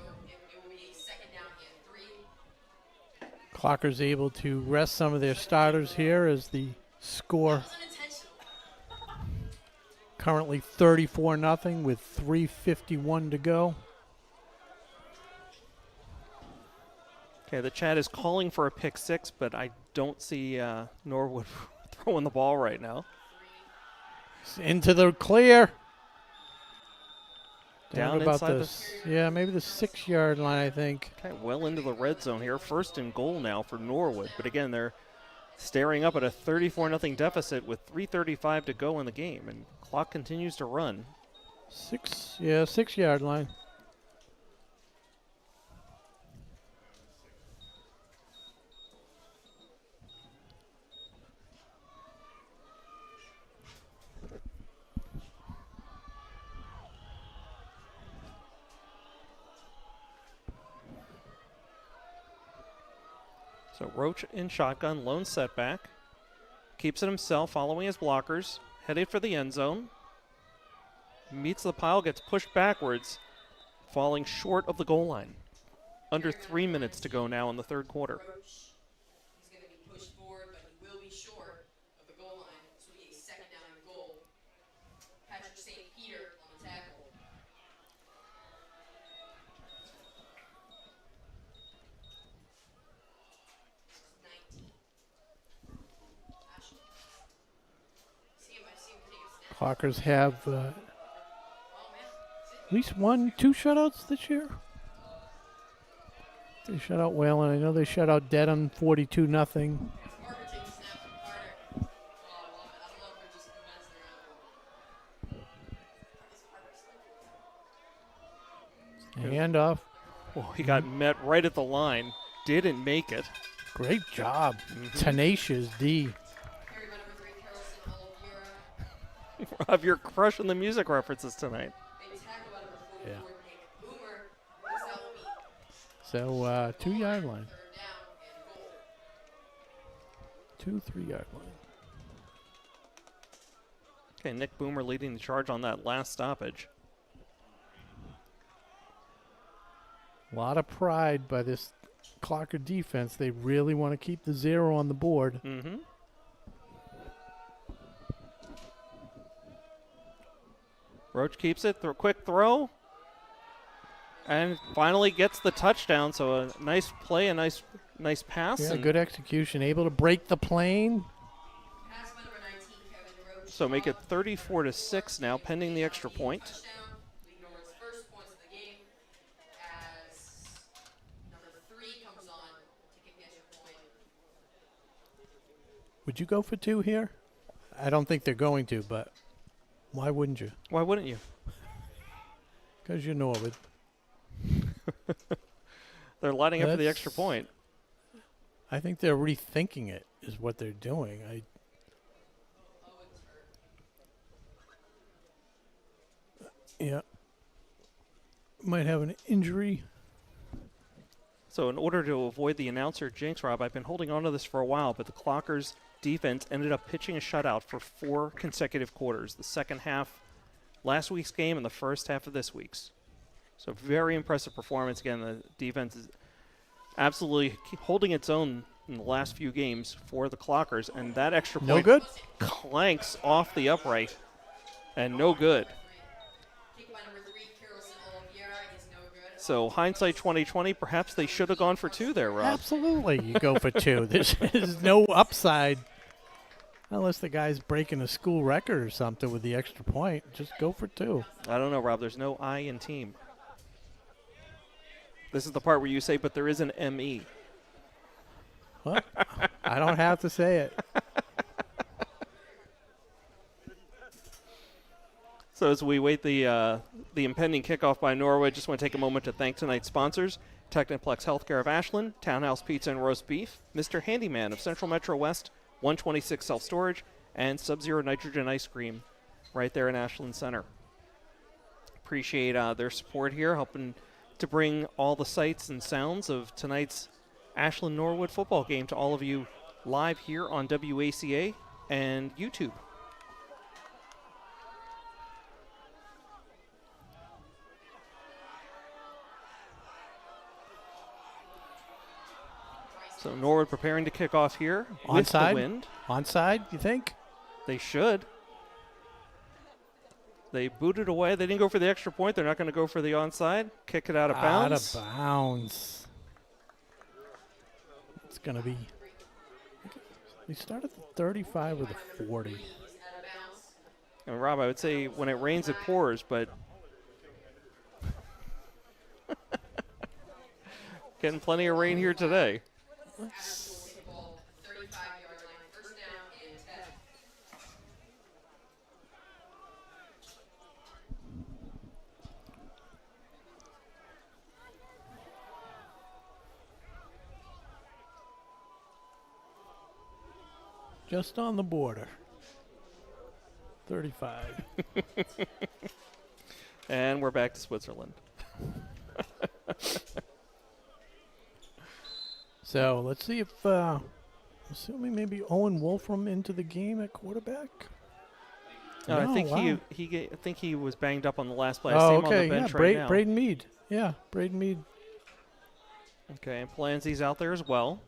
Clockers able to rest some of their starters here as the score currently 34-0 with 3:51 to go. Okay, the chat is calling for a pick 6, but I don't see Norwood throwing the ball right now. It's into the clear. Down about inside yeah, maybe the 6-yard line, I think. Okay, well into the red zone here. 1st and goal now for Norwood. But again, they're staring up at a 34-0 deficit with 3:35 to go in the game, and clock continues to run. 6-yard line. So Roach in shotgun, lone setback. Keeps it himself, following his blockers. Headed for the end zone. Meets the pile, gets pushed backwards, falling short of the goal line. Under 3 minutes to go now in the 3rd quarter. He's going to be pushed forward, but he will be short of the goal line. This will be a 2nd down and goal. Patrick St. Peter on the tackle. Clockers have at least 1-2 shutouts this year. They shut out Whalen. I know they shut out Dedham 42-0. Handoff. Well, he got met right at the line. Didn't make it. Great job. Tenacious D. Rob, you're crushing the music references tonight. Yeah. So 2-yard line. 2-3-yard line. Okay, Nick Boomer leading the charge on that last stoppage. A lot of pride by this Clocker defense. They really want to keep the 0 on the board. Mm-hmm. Roach keeps it. Quick throw. And finally gets the touchdown. So a nice play, a nice pass. Yeah, good execution. Able to break the plane. So make it 34-6 now, pending the extra point. Would you go for 2 here? I don't think they're going to, but why wouldn't you? Why wouldn't you? Because you're Norwood. They're lining up for the extra point. I think they're rethinking it, is what they're doing. Yeah. Might have an injury. So in order to avoid the announcer jinx, Rob, I've been holding on to this for a while, but the Clockers defense ended up pitching a shutout for 4 consecutive quarters. The second half last week's game and the first half of this week's. So very impressive performance. Again, the defense is absolutely holding its own in the last few games for the Clockers, and that extra point no good. Clanks off the upright, and no good. So hindsight 2020, perhaps they should have gone for 2 there, Rob. Absolutely, you go for 2. There's no upside unless the guy's breaking a school record or something with the extra point. Just go for 2. I don't know, Rob. There's no I in team. This is the part where you say, but there is an ME. Well, I don't have to say it. So as we wait the impending kickoff by Norwood, just want to take a moment to thank tonight's sponsors: Techniplex Healthcare of Ashland, Townhouse Pizza and Roast Beef, Mr. Handyman of Central Metro West, 126 Self-Storage, and Sub-Zero Nitrogen Ice Cream right there in Ashland Center. Appreciate their support here, helping to bring all the sights and sounds of tonight's Ashland Norwood football game to all of you live here on WACA and YouTube. So Norwood preparing to kick off here with the wind. Onside, you think? They should. They booted away. They didn't go for the extra point. They're not going to go for the onside. Kick it out of bounds. Out of bounds. It's going to be... We start at the 35 or the 40. And Rob, I would say when it rains, it pours, but getting plenty of rain here today. Just on the border. 35. And we're back to Switzerland. So let's see if, assuming maybe Owen Wolfram into the game at quarterback. No, I think wow. I think he was banged up on the last play. I Oh, see him okay. on the bench Yeah, right now. Braden Mead. Yeah, Braden Mead. Okay, and Palanzi's out there as well.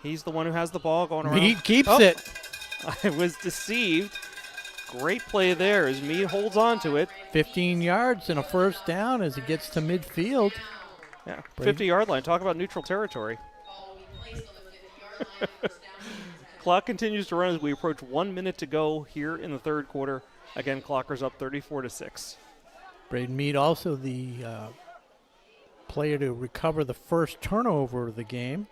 He's the one who has the ball going around. Mead keeps it. I was deceived. Great play there as Mead holds on to it. 15 yards and a first down as he gets to midfield. Yeah, 50-yard line. Talk about neutral territory. Clock continues to run as we approach 1 minute to go here in the third quarter. Again, Clockers up 34-6. Braden Mead also the player to recover the first turnover of the game.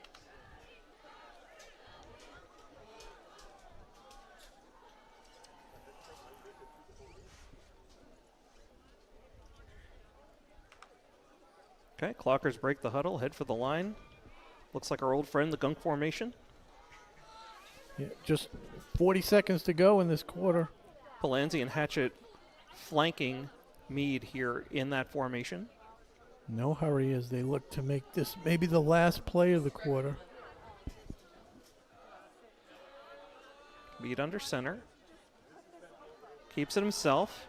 Okay, Clockers break the huddle, head for the line. Looks like our old friend, the gunk formation. Yeah, just 40 seconds to go in this quarter. Palanzi and Hatchett flanking Mead here in that formation. No hurry as they look to make this maybe the last play of the quarter. Mead under center. Keeps it himself.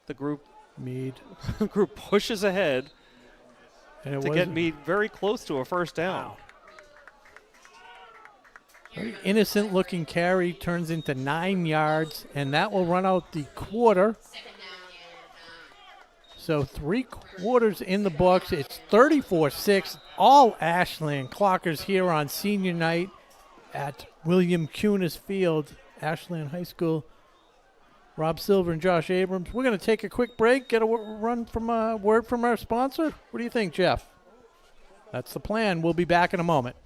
The group pushes ahead and to get Mead very close to a first down. Wow. Very innocent looking carry turns into 9 yards, and that will run out the quarter. So 3 quarters in the books. It's 34-6. All Ashland Clockers here on senior night at William Cunis Field, Ashland High School. Rob Silver and Josh Abrams. We're going to take a quick break, get a word from our sponsor. What do you think, Jeff? That's the plan. We'll be back in a moment.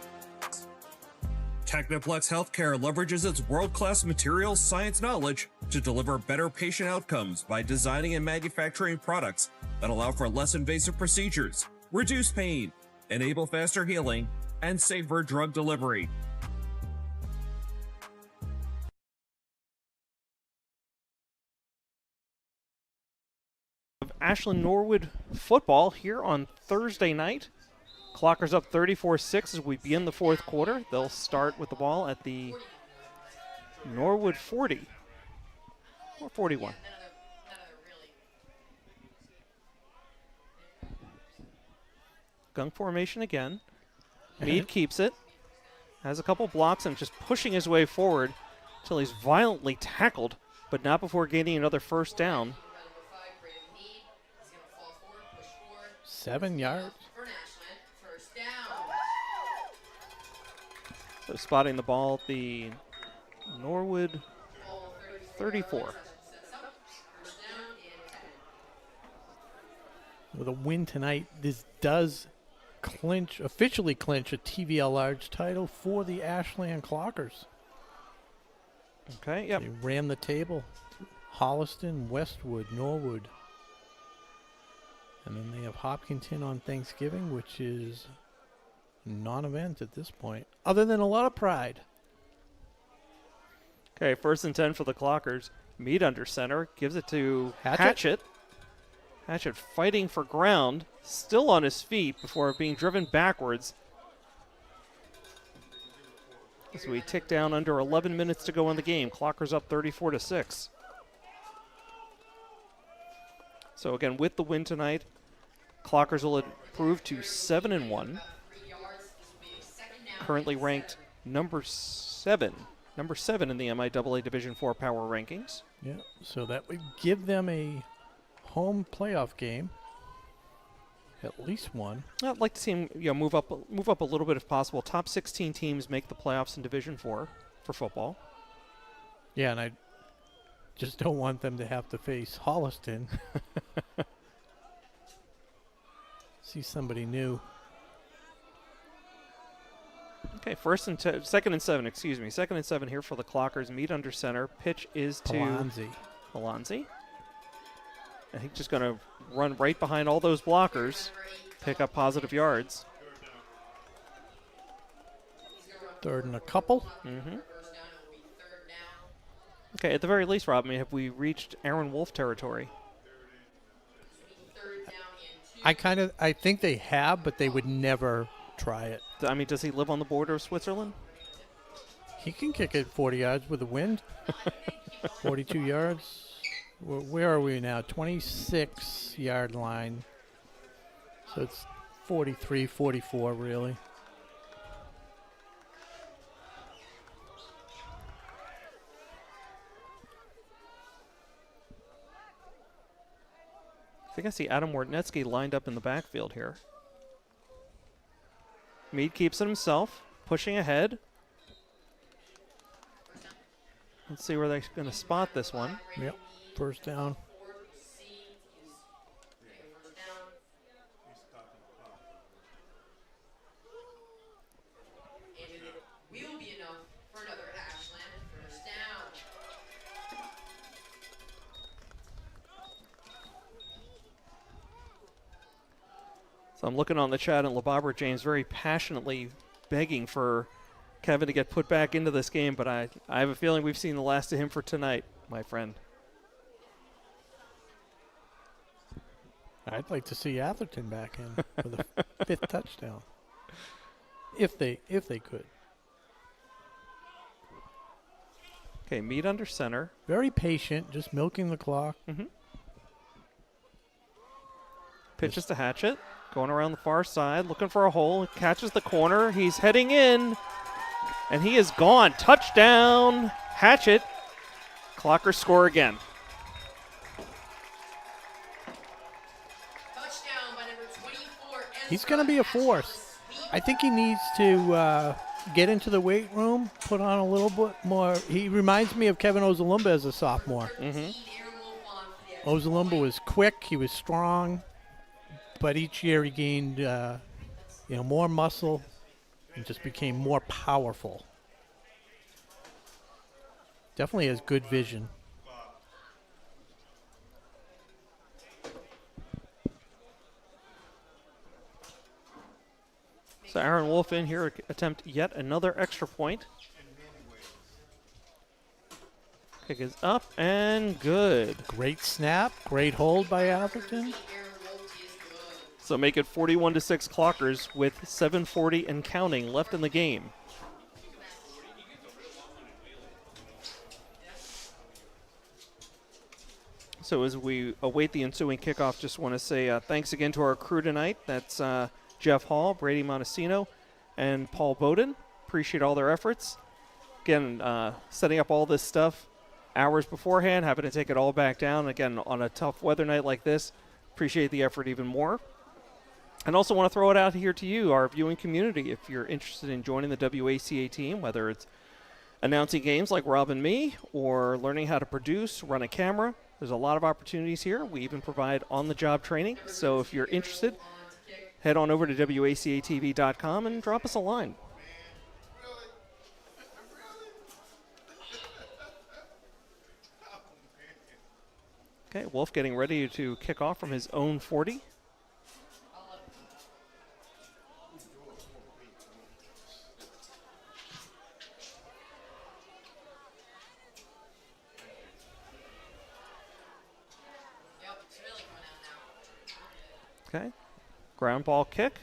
Technoplex Healthcare leverages its world-class materials science knowledge to deliver better patient outcomes by designing and manufacturing products that allow for less invasive procedures, reduce pain, enable faster healing, and safer drug delivery. Ashland Norwood football here on Thursday night. Clockers up 34-6 as we begin the fourth quarter. They'll start with the ball at the Norwood 40 or 41. Gunk formation again. Mead keeps it. Has a couple blocks and just pushing his way forward until he's violently tackled, but not before gaining another first down. 7 yards. So spotting the ball at the Norwood 34. With a win tonight, this does officially clinch a TVL Large title for the Ashland Clockers. Okay, yep. They ran the table. Holliston, Westwood, Norwood. And then they have Hopkinton on Thanksgiving, which is non-event at this point, other than a lot of pride. Okay, 1st and 10 for the Clockers. Mead under center, gives it to Hatchett. Hatchett fighting for ground, still on his feet before being driven backwards. As we tick down under 11 minutes to go in the game. Clockers up 34-6. So again, with the win tonight, Clockers will improve to 7-1. currently ranked number 7 in the MIAA Division IV Power Rankings. Yeah, so that would give them a home playoff game, at least one. I'd like to see them move up a little bit if possible. Top 16 teams make the playoffs in Division IV for football. Yeah, and I just don't want them to have to face Holliston. See somebody new. Okay, second and seven. Second and 7 here for the Clockers. Meet under center. Pitch is to Palanzi. I think just going to run right behind all those blockers, pick up positive yards. Third and a couple. Okay, at the very least, Rob, have we reached Aaron Wolf territory? I think they have, but they would never try it. I mean, does he live on the border of Switzerland? He can kick it 40 yards with the wind. 42 yards. Where are we now? 26-yard line. So it's 43, 44, really. I think I see Adam Wartnetsky lined up in the backfield here. Meade keeps it himself, pushing ahead. Let's see where they're going to spot this one. Yep, first down. So I'm looking on the chat, and LeBobber James very passionately begging for Kevin to get put back into this game, but I have a feeling we've seen the last of him for tonight, my friend. I'd like to see Atherton back in for the 5th touchdown, if they could. Okay, Meade under center. Very patient, just milking the clock. Pitches to Hatchett. Going around the far side, looking for a hole. Catches the corner. He's heading in. And he is gone. Touchdown. Hatchett. Clockers score again. Touchdown by number 24. He's going to be a force. I think he needs to get into the weight room, put on a little bit more. He reminds me of Kevin Ozalumba as a sophomore. Ozalumba was quick. He was strong. But each year he gained, more muscle and just became more powerful. Definitely has good vision. So Aaron Wolf in here attempt yet another extra point. Kick is up and good. Great snap, great hold by Atherton. So make it 41-6 Clockers with 7:40 and counting left in the game. So as we await the ensuing kickoff, just want to say thanks again to our crew tonight. That's Jeff Hall, Brady Montesino, and Paul Bowden. Appreciate all their efforts. Again, setting up all this stuff hours beforehand, having to take it all back down. Again, on a tough weather night like this, appreciate the effort even more. And also want to throw it out here to you, our viewing community. If you're interested in joining the WACA team, whether it's announcing games like Rob and me or learning how to produce, run a camera, there's a lot of opportunities here. We even provide on-the-job training. So if you're interested, head on over to WACATV.com and drop us a line. Okay, Wolf getting ready to kick off from his own 40. Okay, ground ball kick,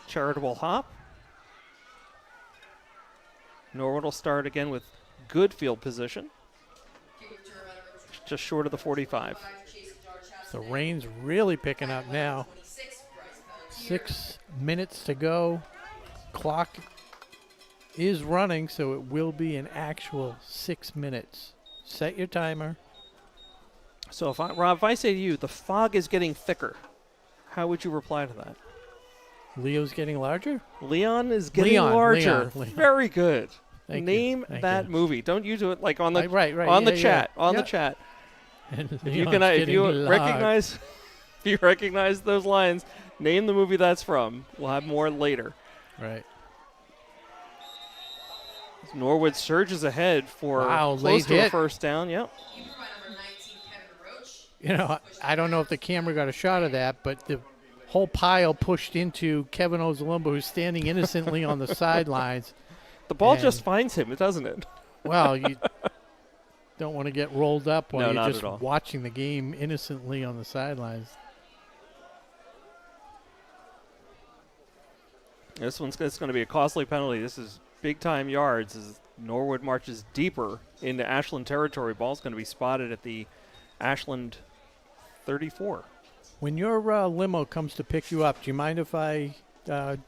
charitable hop. Norwood will start again with good field position, just short of the 45. The rain's really picking up now. 6 minutes to go. Clock is running, so it will be an actual 6 minutes. Set your timer. So, Rob, if I say to you, the fog is getting thicker, how would you reply to that? Leo's getting larger? Leon is getting larger. Leon. Very good. Thank Name you. that movie. Don't you do it like on the right, the chat. On the chat. And If you recognize those lines, name the movie that's from. We'll have more later. Right. Norwood surges ahead for close to a first down. Yep. You know, I don't know if the camera got a shot of that, but the whole pile pushed into Kevin Ozalumba, who's standing innocently on the sidelines. The ball just finds him, doesn't it? Well, you don't want to get rolled up while you're just at all. watching the game innocently on the sidelines. This one's going to be a costly penalty. This is big-time yards as Norwood marches deeper into Ashland territory. Ball's going to be spotted at the Ashland 34. When your limo comes to pick you up, do you mind if I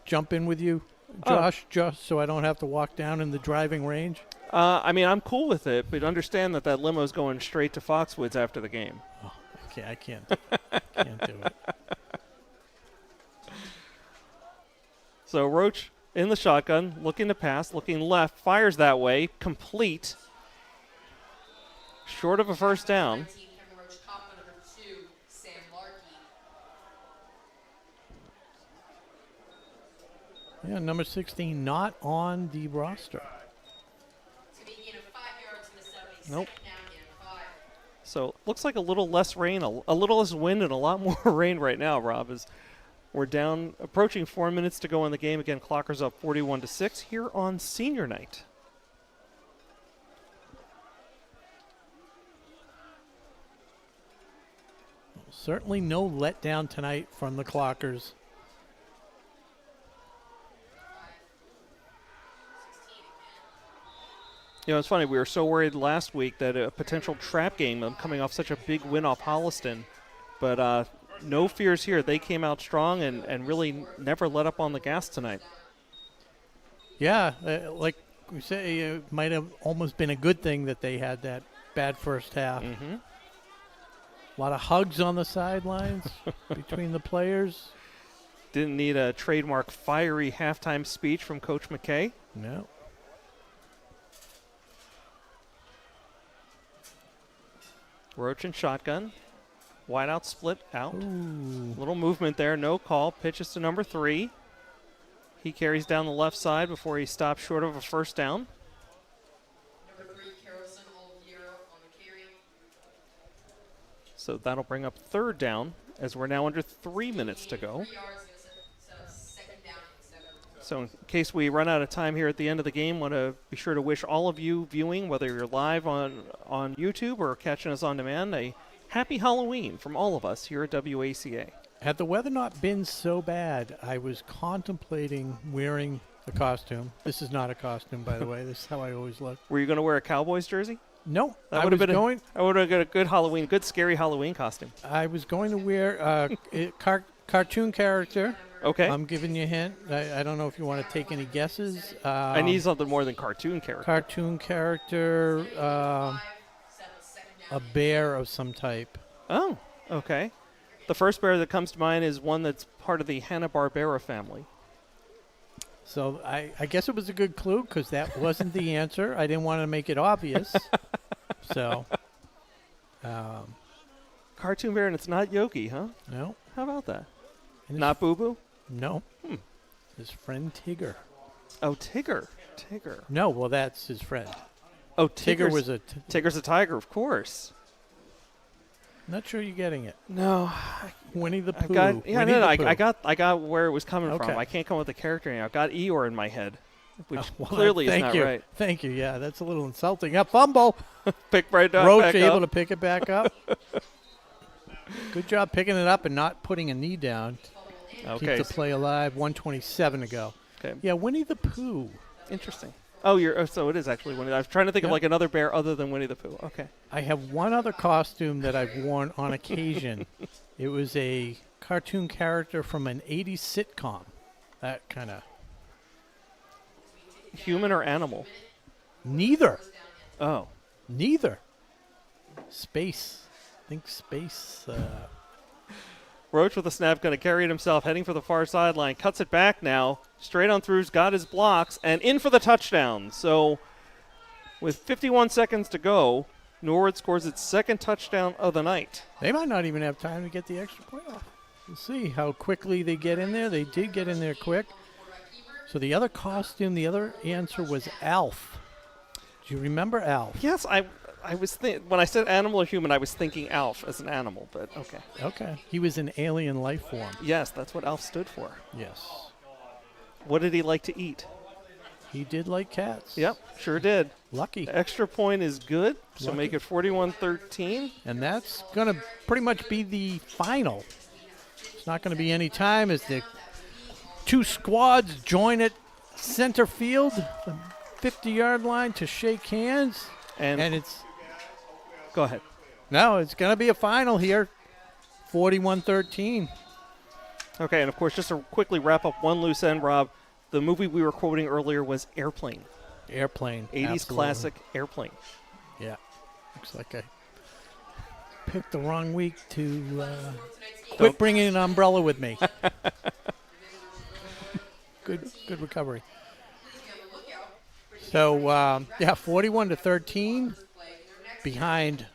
jump in with you, Josh, just so I don't have to walk down in the driving range? I mean, I'm cool with it, but understand that limo's going straight to Foxwoods after the game. Oh, okay, I can't do it. So Roach in the shotgun, looking to pass, looking left, fires that way, complete. Short of a first down. Yeah, number 16 not on the roster. Nope. So looks like a little less rain, a little less wind, and a lot more rain right now, Rob, as we're down, approaching 4 minutes to go in the game. Again, Clockers up 41-6 here on senior night. Certainly no letdown tonight from the Clockers. You know, it's funny, we were so worried last week that a potential trap game coming off such a big win off Holliston. But no fears here. They came out strong and really never let up on the gas tonight. Yeah, like we say, it might have almost been a good thing that they had that bad first half. Mm-hmm. A lot of hugs on the sidelines between the players. Didn't need a trademark fiery halftime speech from Coach McKay. No. Roach and shotgun. Wide out, split out. Ooh. Little movement there, no call. Pitches to number 3. He carries down the left side before he stops short of a first down. So that'll bring up third down as we're now under 3 minutes to go. So in case we run out of time here at the end of the game, want to be sure to wish all of you viewing, whether you're live on YouTube or catching us on demand, a happy Halloween from all of us here at WACA. Had the weather not been so bad, I was contemplating wearing a costume. This is not a costume, by the way. This is how I always look. Were you going to wear a Cowboys jersey? No. I would have got a good Halloween, good scary Halloween costume. I was going to wear a cartoon character. Okay. I'm giving you a hint. I don't know if you want to take any guesses. I need something more than cartoon character. Cartoon character, a bear of some type. Oh, okay. The first bear that comes to mind is one that's part of the Hanna-Barbera family. So I guess it was a good clue because that wasn't the answer. I didn't want to make it obvious. So. Cartoon bear, and it's not Yogi, huh? No. How about that? Not Boo Boo? No. His friend Tigger. Oh, Tigger. No, well, that's his friend. Oh, Tigger was a... Tigger's a tiger, of course. Not sure you're getting it. No. Winnie the Pooh. I got where it was coming from. I can't come up with the character name. I've got Eeyore in my head, which clearly is not right. Thank you. Yeah, that's a little insulting. A fumble. Pick right up. Roach able to pick it back up. Good job picking it up and not putting a knee down. Okay. Keep the play alive. 1:27 to go. Okay. Yeah, Winnie the Pooh. Interesting. Oh, so it is actually Winnie. I was trying to think of like another bear other than Winnie the Pooh. Okay. I have one other costume that I've worn on occasion. It was a cartoon character from an 80s sitcom. That kind of. human or animal? Neither. Oh. Neither. Space. Think space. Roach with a snap, going to carry it himself, heading for the far sideline. Cuts it back now. Straight on through's got his blocks, and in for the touchdown. So with 51 seconds to go, Norwood scores its second touchdown of the night. They might not even have time to get the extra point off. We'll see how quickly they get in there. They did get in there quick. So the other costume, the other answer was Alf. Do you remember Alf? Yes, I was when I said animal or human, I was thinking Alf as an animal, but okay. Okay. He was an alien life form. Yes, that's what Alf stood for. Yes. What did he like to eat? He did like cats. Yep, sure did. Lucky. Extra point is good, so Lucky. make it 41-13. And that's going to pretty much be the final. It's not going to be any time as the two squads join at center field, the 50-yard line to shake hands. And it's... Go ahead. No, it's going to be a final here, 41-13. Okay, and of course, just to quickly wrap up one loose end, Rob, the movie we were quoting earlier was Airplane. Airplane. 80s absolutely. classic Airplane. Yeah. Looks like I picked the wrong week to quit bringing an umbrella with me. Good recovery. So, 41-13 behind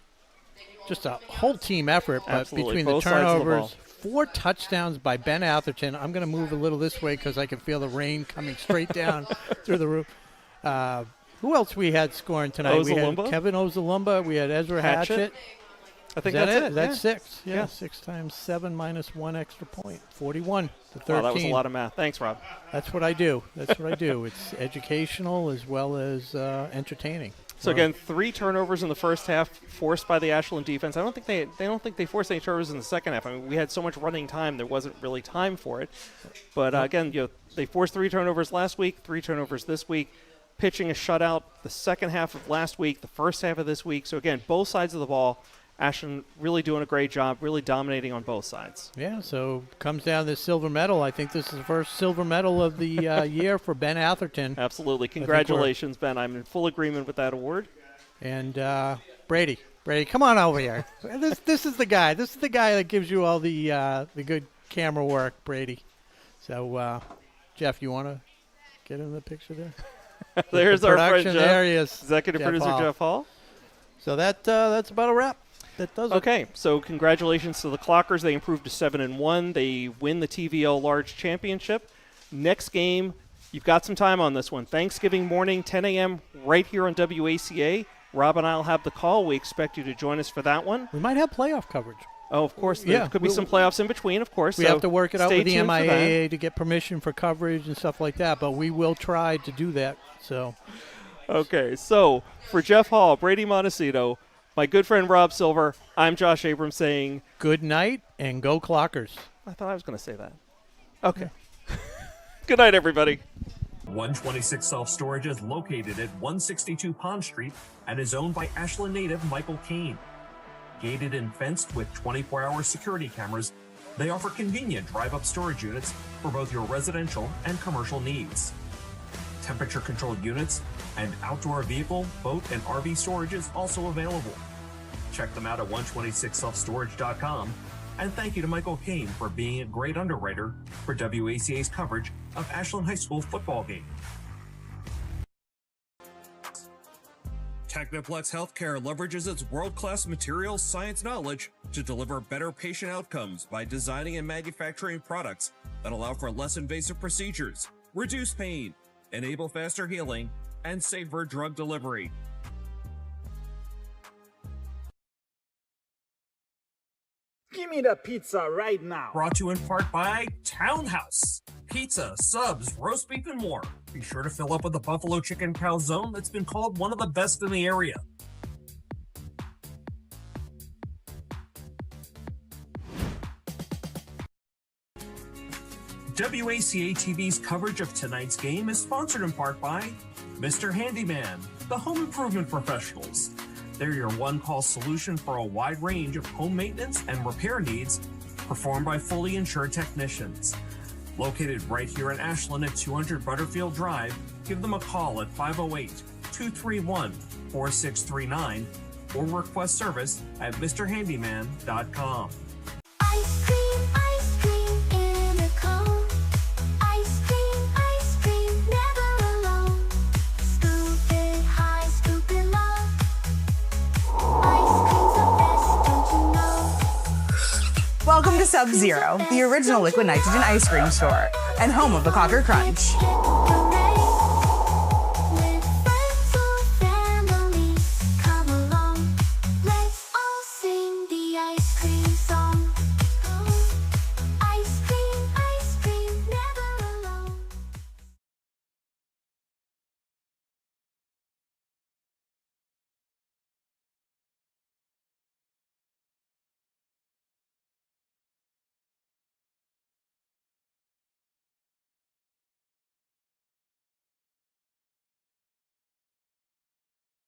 just a whole team effort, but Absolutely. between Both the sides of the turnovers, ball. 4 touchdowns by Ben Atherton. I'm going to move a little this way because I can feel the rain coming straight down through the roof. Who else we had scoring tonight? We had Kevin Ozalumba. We had Ezra Hatchett. I think Is that that's it. That's 6. Yeah. 6 times 7 minus 1 extra point. 41-13. Wow, that was a lot of math. Thanks, Rob. That's what I do. That's what I do. It's educational as well as entertaining. So again, 3 turnovers in the first half forced by the Ashland defense. I don't think they forced any turnovers in the second half. I mean, we had so much running time, there wasn't really time for it. But again, they forced 3 turnovers last week, 3 turnovers this week. Pitching a shutout the second half of last week, the first half of this week. So again, both sides of the ball, Ashland really doing a great job, really dominating on both sides. Yeah, so comes down to the silver medal. I think this is the first silver medal of the year for Ben Atherton. Absolutely. Congratulations, Ben. I'm in full agreement with that award. And Brady, come on over here. This is the guy. This is the guy that gives you all the good camera work, Brady. So, Jeff, you want to get in the picture there? There's our friend Jeff. There he is. Executive producer Jeff Hall. So that's about a wrap. That does it. Okay, so congratulations to the Clockers. They improved to 7-1. They win the TVL Large Championship. Next game, you've got some time on this one. Thanksgiving morning, 10 a.m. right here on WACA. Rob and I will have the call. We expect you to join us for that one. We might have playoff coverage. Oh, of course. There could be some playoffs in between, of course. We have to work it out with the tuned for MIAA to get permission for coverage and stuff like that, but we will try to do that. So, okay, so for Jeff Hall, Brady Montecito, my good friend Rob Silver, I'm Josh Abrams saying good night and go Clockers. I thought I was going to say that. Okay. Good night, everybody. 126 Self-Storage is located at 162 Pond Street and is owned by Ashland native Michael Kane. Gated and fenced with 24-hour security cameras, they offer convenient drive-up storage units for both your residential and commercial needs. Temperature-controlled units and outdoor vehicle, boat, and RV storage is also available. Check them out at 126selfstorage.com. And thank you to Michael Kane for being a great underwriter for WACA's coverage of Ashland High School football game. Technoplex Healthcare leverages its world-class materials science knowledge to deliver better patient outcomes by designing and manufacturing products that allow for less invasive procedures, reduce pain, enable faster healing, and safer drug delivery. Give me the pizza right now. Brought to you in part by Townhouse. Pizza, subs, roast beef, and more. Be sure to fill up with the buffalo chicken calzone that's been called one of the best in the area. WACA-TV's coverage of tonight's game is sponsored in part by Mr. Handyman, the home improvement professionals. They're your one-call solution for a wide range of home maintenance and repair needs performed by fully insured technicians. Located right here in Ashland at 200 Butterfield Drive, give them a call at 508-231-4639 or request service at MrHandyman.com. Ice cream in a cone. Ice cream, never alone. Scoop it high, scoop it low. Ice cream's the best, don't you know? Welcome to Sub-Zero, the original liquid nitrogen ice cream store and home of the Cocker Crunch.